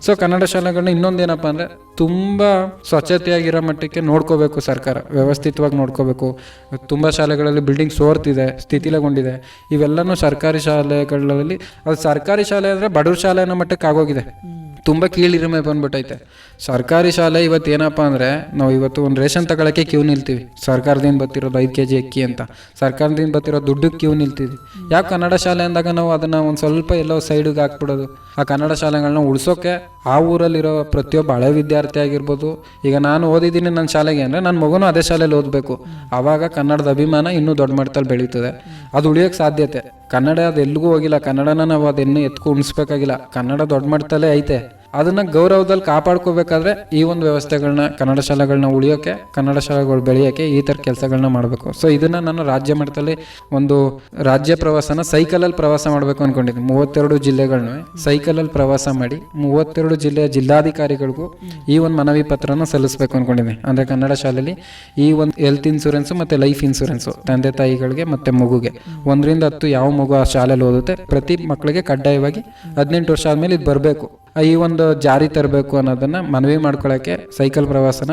Speaker 3: ಸೊ ಕನ್ನಡ ಶಾಲೆಗಳನ್ನ ಇನ್ನೊಂದೇನಪ್ಪ ಅಂದರೆ, ತುಂಬ ಸ್ವಚ್ಛತೆಯಾಗಿರೋ ಮಟ್ಟಕ್ಕೆ ನೋಡ್ಕೋಬೇಕು ಸರ್ಕಾರ, ವ್ಯವಸ್ಥಿತವಾಗಿ ನೋಡ್ಕೋಬೇಕು. ತುಂಬ ಶಾಲೆಗಳಲ್ಲಿ ಬಿಲ್ಡಿಂಗ್ ಸೋರ್ತಿದೆ, ಸ್ಥಿತಿಲಗೊಂಡಿದೆ. ಇವೆಲ್ಲನೂ ಸರ್ಕಾರಿ ಶಾಲೆಗಳಲ್ಲಿ, ಅದು ಸರ್ಕಾರಿ ಶಾಲೆ ಅಂದರೆ ಬಡವ್ರ ಶಾಲೆ ಅನ್ನೋ ಮಟ್ಟಕ್ಕೆ ಆಗೋಗಿದೆ. ತುಂಬ ಕೀಳಿರಿಮೆ ಬಂದ್ಬಿಟ್ಟೈತೆ ಸರ್ಕಾರಿ ಶಾಲೆ. ಇವತ್ತು ಏನಪ್ಪ ಅಂದರೆ, ನಾವು ಇವತ್ತು ಒಂದು ರೇಷನ್ ತಗೊಳ್ಳೋಕ್ಕೆ ಕ್ಯೂ ನಿಲ್ತೀವಿ. ಸರ್ಕಾರದಿಂದ ಬರ್ತಿರೋದು 5 kg ಅಕ್ಕಿ ಅಂತ, ಸರ್ಕಾರದಿಂದ ಬರ್ತಿರೋ ದುಡ್ಡಿಗೆ ಕ್ಯೂ ನಿಲ್ತೀವಿ. ಯಾಕೆ ಕನ್ನಡ ಶಾಲೆ ಅಂದಾಗ ನಾವು ಅದನ್ನು ಒಂದು ಸ್ವಲ್ಪ ಎಲ್ಲೋ ಸೈಡಿಗೆ ಹಾಕ್ಬಿಡೋದು. ಆ ಕನ್ನಡ ಶಾಲೆಗಳನ್ನ ಉಳಿಸೋಕ್ಕೆ ಆ ಊರಲ್ಲಿರೋ ಪ್ರತಿಯೊಬ್ಬ ಹಳೆ ವಿದ್ಯಾರ್ಥಿ ಆಗಿರ್ಬೋದು, ಈಗ ನಾನು ಓದಿದ್ದೀನಿ ನನ್ನ ಶಾಲೆಗೆ ಅಂದರೆ ನನ್ನ ಮಗುನೂ ಅದೇ ಶಾಲೆಯಲ್ಲಿ ಓದಬೇಕು. ಆವಾಗ ಕನ್ನಡದ ಅಭಿಮಾನ ಇನ್ನೂ ದೊಡ್ಡ ಮಟ್ಟದಲ್ಲಿ ಬೆಳೀತದೆ. ಅದು ಉಳಿಯೋಕ್ಕೆ ಸಾಧ್ಯತೆ. ಕನ್ನಡ ಅದು ಎಲ್ಲಿಗೂ ಹೋಗಿಲ್ಲ. ಕನ್ನಡನ ನಾವು ಅದನ್ನು ಎತ್ಕೊ ಉಣಿಸ್ಬೇಕಾಗಿಲ್ಲ. ಕನ್ನಡ ದೊಡ್ಡ ಮಟ್ಟದಲ್ಲೇ ಐತೆ. ಅದನ್ನು ಗೌರವದಲ್ಲಿ ಕಾಪಾಡ್ಕೋಬೇಕಾದ್ರೆ ಈ ಒಂದು ವ್ಯವಸ್ಥೆಗಳನ್ನ, ಕನ್ನಡ ಶಾಲೆಗಳನ್ನ ಉಳಿಯೋಕ್ಕೆ, ಕನ್ನಡ ಶಾಲೆಗಳು ಬೆಳೆಯೋಕ್ಕೆ ಈ ಥರ ಕೆಲಸಗಳನ್ನ ಮಾಡಬೇಕು. ಸೊ ಇದನ್ನು ನಾನು ರಾಜ್ಯ ಮಟ್ಟದಲ್ಲಿ ಒಂದು ರಾಜ್ಯ ಪ್ರವಾಸನ ಸೈಕಲಲ್ಲಿ ಪ್ರವಾಸ ಮಾಡಬೇಕು ಅಂದ್ಕೊಂಡಿದ್ದೀನಿ. 32 ಜಿಲ್ಲೆಗಳನ್ನ ಸೈಕಲಲ್ಲಿ ಪ್ರವಾಸ ಮಾಡಿ 32 ಜಿಲ್ಲೆಯ ಜಿಲ್ಲಾಧಿಕಾರಿಗಳಿಗೂ ಈ ಒಂದು ಮನವಿ ಪತ್ರನ ಸಲ್ಲಿಸಬೇಕು ಅಂದ್ಕೊಂಡಿದ್ದೀನಿ. ಅಂದರೆ ಕನ್ನಡ ಶಾಲೆಯಲ್ಲಿ ಈ ಒಂದು ಹೆಲ್ತ್ ಇನ್ಶೂರೆನ್ಸು ಮತ್ತು ಲೈಫ್ ಇನ್ಶೂರೆನ್ಸು ತಂದೆ ತಾಯಿಗಳಿಗೆ ಮತ್ತು ಮಗುಗೆ 1ರಿಂದ 10 ಯಾವ ಮಗು ಆ ಶಾಲೆಯಲ್ಲಿ ಓದುತ್ತೆ ಪ್ರತಿ ಮಕ್ಕಳಿಗೆ ಕಡ್ಡಾಯವಾಗಿ 18 ವರ್ಷ ಆದಮೇಲೆ ಇದು ಬರಬೇಕು. ಈ ಒಂದು ಜಾರಿ ತರಬೇಕು ಅನ್ನೋದನ್ನು ಮನವಿ ಮಾಡ್ಕೊಳ್ಳೋಕ್ಕೆ ಸೈಕಲ್ ಪ್ರವಾಸನ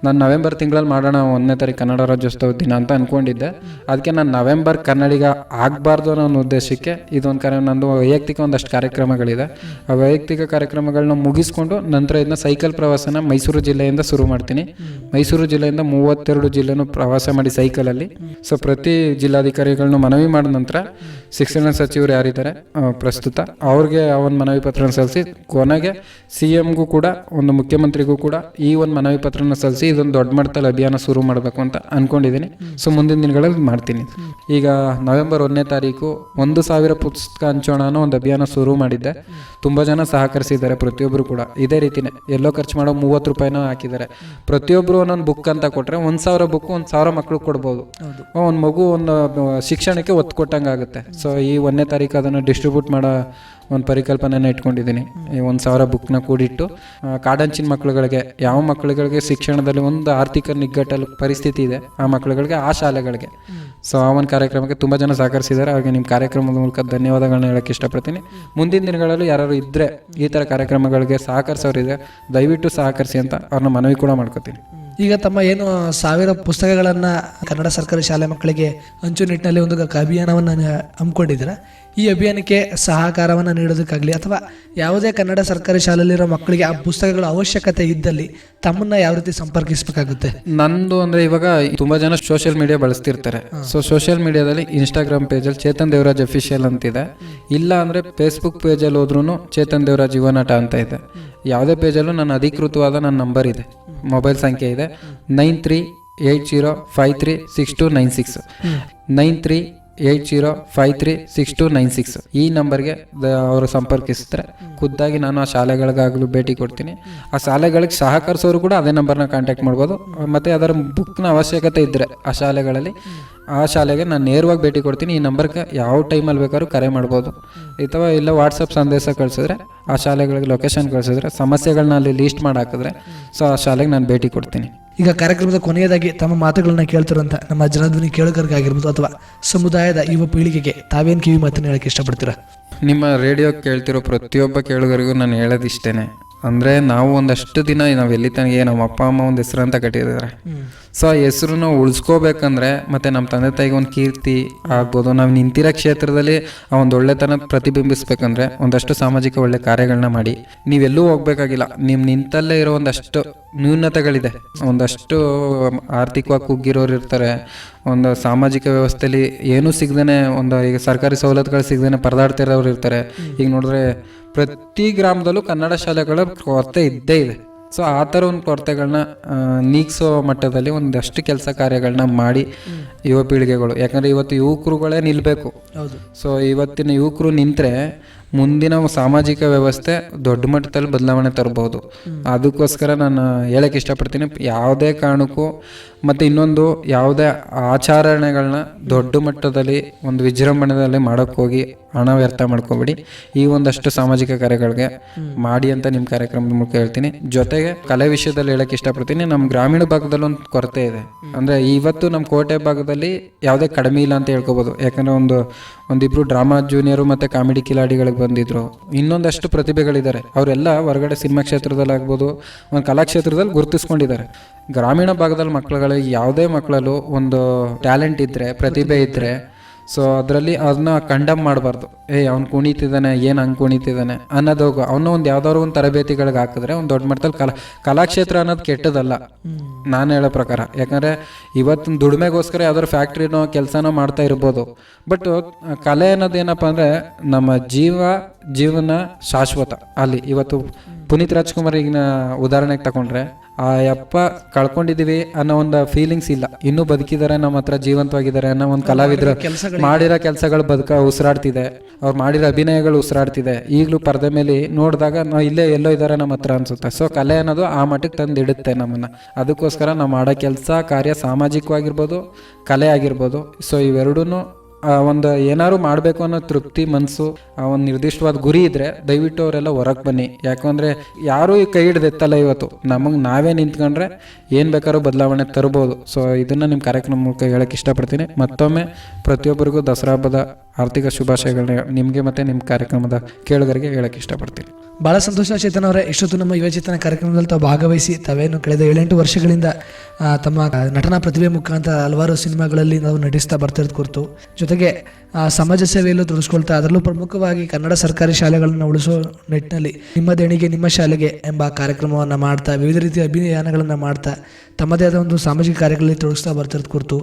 Speaker 3: ನಾನು ನವೆಂಬರ್ ತಿಂಗಳಲ್ಲಿ ಮಾಡೋಣ 1ನೇ ತಾರೀಕು ಕನ್ನಡ ರಾಜ್ಯೋತ್ಸವ ದಿನ ಅಂತ ಅಂದ್ಕೊಂಡಿದ್ದೆ. ಅದಕ್ಕೆ ನಾನು ನವೆಂಬರ್ ಕನ್ನಡಿಗ ಆಗಬಾರ್ದು ಅನ್ನೋ ಒಂದು ಉದ್ದೇಶಕ್ಕೆ ಇದೊಂದು ನಂದು ವೈಯಕ್ತಿಕ ಒಂದಷ್ಟು ಕಾರ್ಯಕ್ರಮಗಳಿದೆ. ಆ ವೈಯಕ್ತಿಕ ಕಾರ್ಯಕ್ರಮಗಳನ್ನ ಮುಗಿಸ್ಕೊಂಡು ನಂತರ ಇದನ್ನ ಸೈಕಲ್ ಪ್ರವಾಸನ ಮೈಸೂರು ಜಿಲ್ಲೆಯಿಂದ ಶುರು ಮಾಡ್ತೀನಿ. ಮೈಸೂರು ಜಿಲ್ಲೆಯಿಂದ 32 ಜಿಲ್ಲೆನೂ ಪ್ರವಾಸ ಮಾಡಿ ಸೈಕಲಲ್ಲಿ. ಸೊ ಪ್ರತಿ ಜಿಲ್ಲಾಧಿಕಾರಿಗಳನ್ನ ಮನವಿ ಮಾಡಿದ ನಂತರ ಶಿಕ್ಷಣ ಸಚಿವರು ಯಾರಿದ್ದಾರೆ ಪ್ರಸ್ತುತ ಅವ್ರಿಗೆ ಒಂದು ಮನವಿ ಪತ್ರನ ಸಲ್ಲಿಸಿ, ಕೊನೆಗೆ CMಗೂ ಕೂಡ ಒಂದು ಮುಖ್ಯಮಂತ್ರಿಗೂ ಕೂಡ ಈ ಒಂದು ಮನವಿ ಪತ್ರನ ಸಲ್ಲಿಸಿ ಇದೊಂದು ದೊಡ್ಡ ಮಟ್ಟದಲ್ಲಿ ಅಭಿಯಾನ ಶುರು ಮಾಡಬೇಕು ಅಂತ ಅನ್ಕೊಂಡಿದ್ದೀನಿ. ಸೊ ಮುಂದಿನ ದಿನಗಳಲ್ಲಿ ಮಾಡ್ತೀನಿ. ಈಗ ನವೆಂಬರ್ 1ನೇ ತಾರೀಕು 1,000 ಪುಸ್ತಕ ಹಂಚೋಣ ಅನ್ನೋ ಒಂದು ಅಭಿಯಾನ ಶುರು ಮಾಡಿದ್ದೆ. ತುಂಬ ಜನ ಸಹಕರಿಸಿದ್ದಾರೆ, ಪ್ರತಿಯೊಬ್ಬರು ಕೂಡ ಇದೇ ರೀತಿನೇ ಎಲ್ಲೋ ಖರ್ಚು ಮಾಡೋ 30 ರೂಪಾಯಿನೂ ಹಾಕಿದ್ದಾರೆ. ಪ್ರತಿಯೊಬ್ಬರು ಒಂದೊಂದು ಬುಕ್ ಅಂತ ಕೊಟ್ಟರೆ 1,000 ಬುಕ್ 1,000 ಮಕ್ಳಿಗೆ ಕೊಡ್ಬೋದು. ಒಂದು ಮಗು ಒಂದು ಶಿಕ್ಷಣಕ್ಕೆ ಒತ್ತು ಕೊಟ್ಟಂಗೆ ಆಗುತ್ತೆ. ಸೊ ಈ 1ನೇ ತಾರೀಕು ಅದನ್ನು ಡಿಸ್ಟ್ರಿಬ್ಯೂಟ್ ಮಾಡೋ ಒಂದು ಪರಿಕಲ್ಪನೆನ ಇಟ್ಕೊಂಡಿದ್ದೀನಿ. ಈ 1,000 ಬುಕ್ನ ಕೂಡಿಟ್ಟು ಕಾಡಂಚಿನ ಮಕ್ಕಳುಗಳಿಗೆ, ಯಾವ ಮಕ್ಕಳುಗಳಿಗೆ ಶಿಕ್ಷಣದಲ್ಲಿ ಒಂದು ಆರ್ಥಿಕ ನಿಗ್ಗಟ್ಟಲು ಪರಿಸ್ಥಿತಿ ಇದೆ ಆ ಮಕ್ಕಳುಗಳಿಗೆ, ಆ ಶಾಲೆಗಳಿಗೆ. ಸೊ ಆ ಒಂದು ಕಾರ್ಯಕ್ರಮಕ್ಕೆ ತುಂಬ ಜನ ಸಹಕರಿಸಿದ್ದಾರೆ. ಹಾಗೆ ನಿಮ್ಮ ಕಾರ್ಯಕ್ರಮದ ಮೂಲಕ ಧನ್ಯವಾದಗಳನ್ನ ಹೇಳೋಕ್ಕೆ ಇಷ್ಟಪಡ್ತೀನಿ. ಮುಂದಿನ ದಿನಗಳಲ್ಲಿ ಯಾರು ಇದ್ದರೆ ಈ ಥರ ಕಾರ್ಯಕ್ರಮಗಳಿಗೆ ಸಹಕರಿಸೋರಿದೆ, ದಯವಿಟ್ಟು ಸಹಕರಿಸಿ ಅಂತ ಅವ್ರನ್ನ ಮನವಿ ಕೂಡ ಮಾಡ್ಕೋತೀನಿ.
Speaker 2: ಈಗ ತಮ್ಮ ಏನು 1000 ಪುಸ್ತಕಗಳನ್ನು ಕನ್ನಡ ಸರ್ಕಾರಿ ಶಾಲೆ ಮಕ್ಕಳಿಗೆ ಹಂಚು ನಿಟ್ಟಿನಲ್ಲಿ ಒಂದು ಅಭಿಯಾನವನ್ನು ಹಮ್ಮಿಕೊಂಡಿದ್ದೀರಾ. ಈ ಅಭಿಯಾನಕ್ಕೆ ಸಹಕಾರವನ್ನು ನೀಡೋದಕ್ಕಾಗಲಿ ಅಥವಾ ಯಾವುದೇ ಕನ್ನಡ ಸರ್ಕಾರಿ ಶಾಲೆಯಲ್ಲಿರೋ ಮಕ್ಕಳಿಗೆ ಆ ಪುಸ್ತಕಗಳ ಅವಶ್ಯಕತೆ ಇದ್ದಲ್ಲಿ ತಮ್ಮನ್ನ ಯಾವ ರೀತಿ ಸಂಪರ್ಕಿಸಬೇಕಾಗುತ್ತೆ?
Speaker 3: ನಂದು ಅಂದರೆ ಇವಾಗ ತುಂಬ ಜನ ಸೋಷಿಯಲ್ ಮೀಡಿಯಾ ಬಳಸ್ತಿರ್ತಾರೆ. ಸೊ ಸೋಷಿಯಲ್ ಮೀಡಿಯಾದಲ್ಲಿ ಇನ್ಸ್ಟಾಗ್ರಾಮ್ ಪೇಜಲ್ಲಿ ಚೇತನ್ ದೇವರಾಜ್ ಅಫಿಷಿಯಲ್ ಅಂತಿದೆ, ಇಲ್ಲ ಅಂದರೆ ಫೇಸ್ಬುಕ್ ಪೇಜಲ್ಲಿ ಹೋದ್ರೂ ಚೇತನ್ ದೇವರಾಜ್ ಯುವನಟ ಅಂತ ಇದೆ. ಯಾವುದೇ ಪೇಜಲ್ಲೂ ನನ್ನ ಅಧಿಕೃತವಾದ ನನ್ನ ನಂಬರ್ ಇದೆ, ಮೊಬೈಲ್ ಸಂಖ್ಯೆ ಇದೆ 9380536296 9380536296. ಈ ನಂಬರ್ಗೆ ಅವರು ಸಂಪರ್ಕಿಸಿದ್ರೆ ಖುದ್ದಾಗಿ ನಾನು ಆ ಶಾಲೆಗಳಿಗಾಗಲೂ ಭೇಟಿ ಕೊಡ್ತೀನಿ. ಆ ಶಾಲೆಗಳಿಗೆ ಸಹಕರಿಸೋರು ಕೂಡ ಅದೇ ನಂಬರ್ನ ಕಾಂಟ್ಯಾಕ್ಟ್ ಮಾಡ್ಬೋದು. ಮತ್ತು ಅದರ ಬುಕ್ನ ಅವಶ್ಯಕತೆ ಇದ್ದರೆ ಆ ಶಾಲೆಗಳಲ್ಲಿ ಆ ಶಾಲೆಗೆ ನಾನು ನೇರವಾಗಿ ಭೇಟಿ ಕೊಡ್ತೀನಿ. ಈ ನಂಬರ್ಗೆ ಯಾವ ಟೈಮಲ್ಲಿ ಬೇಕಾದ್ರೂ ಕರೆ ಮಾಡ್ಬೋದು, ಅಥವಾ ಇಲ್ಲ ವಾಟ್ಸಪ್ ಸಂದೇಶ ಕಳಿಸಿದ್ರೆ ಆ ಶಾಲೆಗಳಿಗೆ ಲೊಕೇಶನ್ ಕಳಿಸಿದ್ರೆ ಸಮಸ್ಯೆಗಳನ್ನ ಅಲ್ಲಿ ಲೀಸ್ಟ್ ಮಾಡಿ ಹಾಕಿದ್ರೆ ಸೊ ಆ ಶಾಲೆಗೆ ನಾನು ಭೇಟಿ ಕೊಡ್ತೀನಿ.
Speaker 2: ಈಗ ಕಾರ್ಯಕ್ರಮದ ಕೊನೆಯದಾಗಿ ತಮ್ಮ ಮಾತುಗಳನ್ನ ಕೇಳ್ತಿರೋಂಥ ನಮ್ಮ ಜನಧ್ವನಿ ಕೇಳುಗರಿಗಾಗಿರ್ಬೋದು ಅಥವಾ ಸಮುದಾಯದ ಯುವ ಪೀಳಿಗೆಗೆ ತಾವೇನು ಕಿವಿ ಮಾತನ್ನು ಹೇಳಕ್ಕೆ ಇಷ್ಟಪಡ್ತೀರಾ?
Speaker 3: ನಿಮ್ಮ ರೇಡಿಯೋ ಕೇಳ್ತಿರೋ ಪ್ರತಿಯೊಬ್ಬ ಕೇಳುಗರಿಗೂ ನಾನು ಹೇಳೋದಿಷ್ಟೇ, ಅಂದರೆ ನಾವು ಒಂದಷ್ಟು ದಿನ ನಾವು ಎಲ್ಲಿ ತನಗೆ ನಮ್ಮ ಅಪ್ಪ ಅಮ್ಮ ಒಂದು ಹೆಸರು ಅಂತ ಕಟ್ಟಿದ್ದಾರೆ. ಸೊ ಆ ಹೆಸರನ್ನ ಉಳಿಸ್ಕೋಬೇಕಂದ್ರೆ ಮತ್ತು ನಮ್ಮ ತಂದೆ ತಾಯಿಗೆ ಒಂದು ಕೀರ್ತಿ ಆಗ್ಬೋದು, ನಾವು ನಿಂತಿರೋ ಕ್ಷೇತ್ರದಲ್ಲಿ ಆ ಒಂದು ಒಳ್ಳೆತನ ಪ್ರತಿಬಿಂಬಿಸ್ಬೇಕಂದ್ರೆ ಒಂದಷ್ಟು ಸಾಮಾಜಿಕ ಒಳ್ಳೆ ಕಾರ್ಯಗಳನ್ನ ಮಾಡಿ. ನೀವೆಲ್ಲೂ ಹೋಗ್ಬೇಕಾಗಿಲ್ಲ, ನೀವು ನಿಂತಲ್ಲೇ ಇರೋ ಒಂದಷ್ಟು ನ್ಯೂನತೆಗಳಿದೆ. ಒಂದಷ್ಟು ಆರ್ಥಿಕವಾಗಿ ಕುಗ್ಗಿರೋರು ಇರ್ತಾರೆ, ಒಂದು ಸಾಮಾಜಿಕ ವ್ಯವಸ್ಥೆಯಲ್ಲಿ ಏನೂ ಸಿಗದೇ, ಒಂದು ಈಗ ಸರ್ಕಾರಿ ಸವಲತ್ತುಗಳು ಸಿಗದೇ ಪರದಾಡ್ತಿರೋರು ಇರ್ತಾರೆ. ಈಗ ನೋಡಿದ್ರೆ ಪ್ರತಿ ಗ್ರಾಮದಲ್ಲೂ ಕನ್ನಡ ಶಾಲೆಗಳ ಕೊರತೆ ಇದ್ದೇ ಇದೆ. ಸೊ ಆ ಥರ ಒಂದು ಕೊರತೆಗಳನ್ನ ನೀಗಿಸೋ ಮಟ್ಟದಲ್ಲಿ ಒಂದಷ್ಟು ಕೆಲಸ ಕಾರ್ಯಗಳನ್ನ ಮಾಡಿ ಯುವ ಪೀಳಿಗೆಗಳು, ಯಾಕಂದರೆ ಇವತ್ತು ಯುವಕರುಗಳೇ ನಿಲ್ಲಬೇಕು.
Speaker 2: ಹೌದು.
Speaker 3: ಸೊ ಇವತ್ತಿನ ಯುವಕರು ನಿಂತರೆ ಮುಂದಿನ ಸಾಮಾಜಿಕ ವ್ಯವಸ್ಥೆ ದೊಡ್ಡ ಮಟ್ಟದಲ್ಲಿ ಬದಲಾವಣೆ ತರಬಹುದು. ಅದಕ್ಕೋಸ್ಕರ ನಾನು ಹೇಳಕ್ಕೆ ಇಷ್ಟಪಡ್ತೀನಿ, ಯಾವುದೇ ಕಾರಣಕ್ಕೂ ಮತ್ತು ಇನ್ನೊಂದು ಯಾವುದೇ ಆಚರಣೆಗಳನ್ನ ದೊಡ್ಡ ಮಟ್ಟದಲ್ಲಿ ಒಂದು ವಿಜೃಂಭಣೆಯಲ್ಲಿ ಮಾಡೋಕ್ಕೆ ಹೋಗಿ ಹಣ ವ್ಯರ್ಥ ಮಾಡ್ಕೊಬೇಡಿ. ಈ ಒಂದಷ್ಟು ಸಾಮಾಜಿಕ ಕಾರ್ಯಗಳಿಗೆ ಮಾಡಿ ಅಂತ ನಿಮ್ಮ ಕಾರ್ಯಕ್ರಮದ ಮೂಲಕ ಹೇಳ್ತೀನಿ. ಜೊತೆಗೆ ಕಲೆ ವಿಷಯದಲ್ಲಿ ಹೇಳಕ್ಕೆ ಇಷ್ಟಪಡ್ತೀನಿ, ನಮ್ಮ ಗ್ರಾಮೀಣ ಭಾಗದಲ್ಲಿ ಒಂದು ಕೊರತೆ ಇದೆ. ಅಂದರೆ ಇವತ್ತು ನಮ್ಮ ಕೋಟೆ ಭಾಗದಲ್ಲಿ ಯಾವುದೇ ಕಡಿಮೆ ಇಲ್ಲ ಅಂತ ಹೇಳ್ಕೊಬೋದು. ಯಾಕಂದರೆ ಒಂದಿಬ್ರು ಡ್ರಾಮಾ ಜೂನಿಯರು ಮತ್ತು ಕಾಮಿಡಿ ಕಿಲಾಡಿಗಳಿಗೆ ಬಂದಿದ್ರು. ಇನ್ನೊಂದಷ್ಟು ಪ್ರತಿಭೆಗಳಿದ್ದಾರೆ, ಅವರೆಲ್ಲ ಹೊರಗಡೆ ಸಿನಿಮಾ ಕ್ಷೇತ್ರದಲ್ಲಿ ಆಗ್ಬೋದು, ಒಂದು ಕಲಾಕ್ಷೇತ್ರದಲ್ಲಿ ಗುರುತಿಸ್ಕೊಂಡಿದ್ದಾರೆ. ಗ್ರಾಮೀಣ ಭಾಗದಲ್ಲಿ ಮಕ್ಕಳುಗಳಿಗೆ ಯಾವುದೇ ಮಕ್ಕಳಲ್ಲೂ ಒಂದು ಟ್ಯಾಲೆಂಟ್ ಇದ್ದರೆ, ಪ್ರತಿಭೆ ಇದ್ದರೆ, ಸೊ ಅದರಲ್ಲಿ ಅದನ್ನ ಕಂಡಮ್ ಮಾಡಬಾರ್ದು. ಅವ್ನು ಕುಣಿತಿದ್ದಾನೆ, ಏನು ಹಂಗೆ ಕುಣಿತಿದ್ದಾನೆ ಅನ್ನೋದೋಗು ಅವನ್ನ ಒಂದು ಯಾವ್ದಾದ್ರು ಒಂದು ತರಬೇತಿಗಳಿಗೆ ಹಾಕಿದ್ರೆ ಒಂದು ದೊಡ್ಡ ಮಟ್ಟದಲ್ಲಿ ಕಲಾಕ್ಷೇತ್ರ ಅನ್ನೋದು ಕೆಟ್ಟದಲ್ಲ ನಾನು ಹೇಳೋ ಪ್ರಕಾರ. ಯಾಕಂದರೆ ಇವತ್ತಿನ ದುಡಿಮೆಗೋಸ್ಕರ ಯಾವ್ದಾದ್ರು ಫ್ಯಾಕ್ಟ್ರಿನೋ ಕೆಲಸನೋ ಮಾಡ್ತಾ ಇರ್ಬೋದು, ಬಟ್ ಕಲೆ ಅನ್ನೋದೇನಪ್ಪ ಅಂದರೆ ನಮ್ಮ ಜೀವನ ಶಾಶ್ವತ. ಅಲ್ಲಿ ಇವತ್ತು ಪುನೀತ್ ರಾಜ್ಕುಮಾರ್ ಈಗಿನ ಉದಾಹರಣೆಗೆ ತಗೊಂಡ್ರೆ ಆ ಯಪ್ಪ ಕಳ್ಕೊಂಡಿದ್ದೀವಿ ಅನ್ನೋ ಒಂದು ಫೀಲಿಂಗ್ಸ್ ಇಲ್ಲ, ಇನ್ನೂ ಬದುಕಿದ್ದಾರೆ, ನಮ್ಮ ಹತ್ರ ಜೀವಂತವಾಗಿದ್ದಾರೆ ಅನ್ನೋ ಒಂದು ಕಲಾವಿದರು ಮಾಡಿರೋ ಕೆಲಸಗಳು ಉಸಿರಾಡ್ತಿದೆ, ಅವ್ರು ಮಾಡಿರೋ ಅಭಿನಯಗಳು ಉಸಿರಾಡ್ತಿದೆ. ಈಗಲೂ ಪರದೆ ಮೇಲೆ ನೋಡಿದಾಗ ನಾವು ಇಲ್ಲೇ ಎಲ್ಲೋ ಇದ್ದಾರೆ ನಮ್ಮ ಹತ್ರ ಅನ್ಸುತ್ತೆ. ಸೊ ಕಲೆ ಅನ್ನೋದು ಆ ಮಟ್ಟಕ್ಕೆ ತಂದು ಇಡುತ್ತೆ ನಮ್ಮನ್ನು. ಅದಕ್ಕೋಸ್ಕರ ನಾವು ಮಾಡೋ ಕೆಲಸ ಕಾರ್ಯ ಸಾಮಾಜಿಕವಾಗಿರ್ಬೋದು, ಕಲೆ ಆಗಿರ್ಬೋದು. ಸೊ ಇವೆರಡೂ ಒಂದು ಏನಾದ್ರು ಮಾಡಬೇಕು ಅನ್ನೋ ತೃಪ್ತಿ ಮನಸ್ಸು, ಒಂದು ನಿರ್ದಿಷ್ಟವಾದ ಗುರಿ ಇದ್ದರೆ ದಯವಿಟ್ಟು ಅವರೆಲ್ಲ ಹೊರಗೆ ಬನ್ನಿ. ಯಾಕಂದರೆ ಯಾರೂ ಕೈ ಹಿಡ್ದೆತ್ತಲ್ಲ, ಇವತ್ತು ನಮಗೆ ನಾವೇ ನಿಂತ್ಕೊಂಡ್ರೆ ಏನು ಬೇಕಾದ್ರೂ ಬದಲಾವಣೆ ತರ್ಬೋದು. ಸೊ ಇದನ್ನು ನಿಮ್ಮ ಕಾರ್ಯಕ್ರಮ ಮೂಲಕ ಹೇಳೋಕ್ಕೆ ಇಷ್ಟಪಡ್ತೀನಿ. ಮತ್ತೊಮ್ಮೆ ಪ್ರತಿಯೊಬ್ಬರಿಗೂ ದಸರಾ ಹಬ್ಬದ ಆರ್ಥಿಕ ಶುಭಾಶಯಗಳನ್ನ ನಿಮಗೆ ಮತ್ತು ನಿಮ್ಮ ಕಾರ್ಯಕ್ರಮದ ಕೇಳುಗರಿಗೆ ಹೇಳೋಕ್ಕೆ ಇಷ್ಟಪಡ್ತೀನಿ.
Speaker 2: ಭಾಳ ಸಂತೋಷ ಚೇತನ್ ಅವರೇ, ಇಷ್ಟೊತ್ತು ನಮ್ಮ ಯುವಚೇತನ ಕಾರ್ಯಕ್ರಮದಲ್ಲಿ ತಾವು ಭಾಗವಹಿಸಿ ತಾವೇನು ಕಳೆದ 7-8 ವರ್ಷಗಳಿಂದ ತಮ್ಮ ನಟನಾ ಪ್ರತಿಭೆ ಮುಖಾಂತರ ಹಲವಾರು ಸಿನಿಮಾಗಳಲ್ಲಿ ನಾವು ನಟಿಸ್ತಾ ಬರ್ತಿರೋದು ಕುರಿತು, ಜೊತೆಗೆ ಸಮಾಜ ಸೇವೆಯಲ್ಲೂ ತೊಡಗಿಸ್ಕೊಳ್ತಾ ಅದರಲ್ಲೂ ಪ್ರಮುಖವಾಗಿ ಕನ್ನಡ ಸರ್ಕಾರಿ ಶಾಲೆಗಳನ್ನು ಉಳಿಸೋ ನಿಟ್ಟಿನಲ್ಲಿ ನಿಮ್ಮ ದೇಣಿಗೆ ನಿಮ್ಮ ಶಾಲೆಗೆ ಎಂಬ ಕಾರ್ಯಕ್ರಮವನ್ನು ಮಾಡ್ತಾ ವಿವಿಧ ರೀತಿಯ ಅಭಿಯಾನಗಳನ್ನು ಮಾಡ್ತಾ ತಮ್ಮದೇ ಆದ ಒಂದು ಸಾಮಾಜಿಕ ಕಾರ್ಯಗಳಲ್ಲಿ ತೊಡಗಿಸ್ತಾ ಬರ್ತಿರೋದು ಕುರಿತು,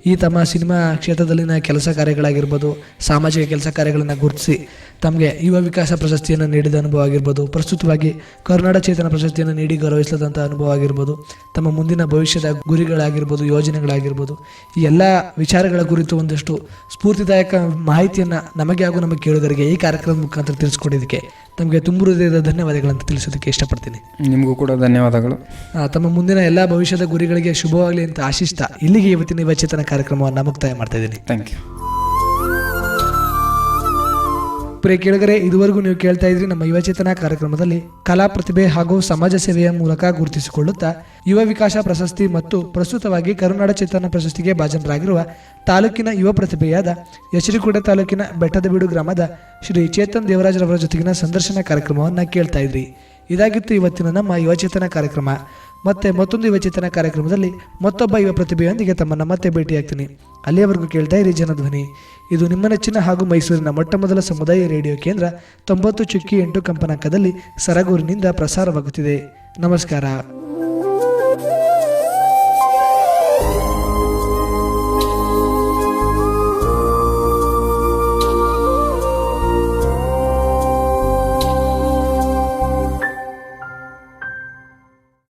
Speaker 2: ಈ ತಮ್ಮ ಸಿನಿಮಾ ಕ್ಷೇತ್ರದಲ್ಲಿನ ಕೆಲಸ ಕಾರ್ಯಗಳಾಗಿರ್ಬೋದು, ಸಾಮಾಜಿಕ ಕೆಲಸ ಕಾರ್ಯಗಳನ್ನು ಗುರುತಿಸಿ ತಮಗೆ ಯುವ ವಿಕಾಸ ಪ್ರಶಸ್ತಿಯನ್ನು ನೀಡಿದ ಅನುಭವ ಆಗಿರ್ಬೋದು, ಪ್ರಸ್ತುತವಾಗಿ ಕರುನಾಡ ಚೇತನ ಪ್ರಶಸ್ತಿಯನ್ನು ನೀಡಿ ಗೌರವಿಸಿದಂಥ ಅನುಭವ ಆಗಿರ್ಬೋದು, ತಮ್ಮ ಮುಂದಿನ ಭವಿಷ್ಯದ ಗುರಿಗಳಾಗಿರ್ಬೋದು, ಯೋಜನೆಗಳಾಗಿರ್ಬೋದು, ಈ ಎಲ್ಲ ವಿಚಾರಗಳ ಕುರಿತು ಒಂದಷ್ಟು ಸ್ಫೂರ್ತಿದಾಯಕ ಮಾಹಿತಿಯನ್ನು ನಮಗೆ ಹಾಗೂ ನಮ್ಮ ಕೇಳುಗರಿಗೆ ಈ ಕಾರ್ಯಕ್ರಮದ ಮುಖಾಂತರ ತಿಳಿಸ್ಕೊಡೋದಕ್ಕೆ ತಮಗೆ ತುಂಬ ಹೃದಯದ ಧನ್ಯವಾದಗಳನ್ನು ತಿಳಿಸೋದಕ್ಕೆ ಇಷ್ಟಪಡ್ತೀನಿ.
Speaker 3: ನಿಮಗೂ ಕೂಡ ಧನ್ಯವಾದಗಳು.
Speaker 2: ತಮ್ಮ ಮುಂದಿನ ಎಲ್ಲ ಭವಿಷ್ಯದ ಗುರಿಗಳಿಗೆ ಶುಭವಾಗಲಿ ಅಂತ ಆಶಿಸ್ತಾ ಇಲ್ಲಿಗೆ ಇವತ್ತಿನ ಯುವಚೇತನ ಕಾರ್ಯಕ್ರಮವನ್ನು ಮುಕ್ತಾಯ ಮಾಡ್ತಾ ಇದ್ದೀನಿ.
Speaker 3: Thank you.
Speaker 2: ಪ್ರಿಯ ಕೇಳುಗರೆ, ಇದುವರೆಗೂ ನೀವು ಕೇಳ್ತಾ ಇದ್ರಿ ನಮ್ಮ ಯುವಚೇತನ ಕಾರ್ಯಕ್ರಮದಲ್ಲಿ ಕಲಾ ಪ್ರತಿಭೆ ಹಾಗೂ ಸಮಾಜ ಸೇವೆಯ ಮೂಲಕ ಗುರುತಿಸಿಕೊಳ್ಳುತ್ತಾ ಯುವ ವಿಕಾಸ ಪ್ರಶಸ್ತಿ ಮತ್ತು ಪ್ರಸ್ತುತವಾಗಿ ಕರುನಾಡ ಚೇತನ ಪ್ರಶಸ್ತಿಗೆ ಭಾಜನರಾಗಿರುವ ತಾಲೂಕಿನ ಯುವ ಪ್ರತಿಭೆಯಾದ ಯಶರಿಕೋಟೆ ತಾಲೂಕಿನ ಬೆಟ್ಟದಬೀಡು ಗ್ರಾಮದ ಶ್ರೀ ಚೇತನ್ ದೇವರಾಜ್ರವರ ಜೊತೆಗಿನ ಸಂದರ್ಶನ ಕಾರ್ಯಕ್ರಮವನ್ನು ಕೇಳ್ತಾ ಇದ್ರಿ. ಇದಾಗಿತ್ತು ಇವತ್ತಿನ ನಮ್ಮ ಯುವಚೇತನ ಕಾರ್ಯಕ್ರಮ. ಮತ್ತೆ ಮತ್ತೊಂದು ಯುವಚೇತನ ಕಾರ್ಯಕ್ರಮದಲ್ಲಿ ಮತ್ತೊಬ್ಬ ಯುವ ಪ್ರತಿಭೆಯೊಂದಿಗೆ ತಮ್ಮನ್ನು ಮತ್ತೆ ಭೇಟಿಯಾಗ್ತೀನಿ. ಅಲ್ಲಿಯವರೆಗೂ ಕೇಳ್ತಾ ಇರಿ ಜನಧ್ವನಿ. ಇದು ನಿಮ್ಮ ನೆಚ್ಚಿನ ಹಾಗೂ ಮೈಸೂರಿನ ಮೊಟ್ಟಮೊದಲ ಸಮುದಾಯ ರೇಡಿಯೋ ಕೇಂದ್ರ 90.8 ಕಂಪನಾಂಕದಲ್ಲಿ ಸರಗೂರಿನಿಂದ ಪ್ರಸಾರವಾಗುತ್ತಿದೆ. ನಮಸ್ಕಾರ.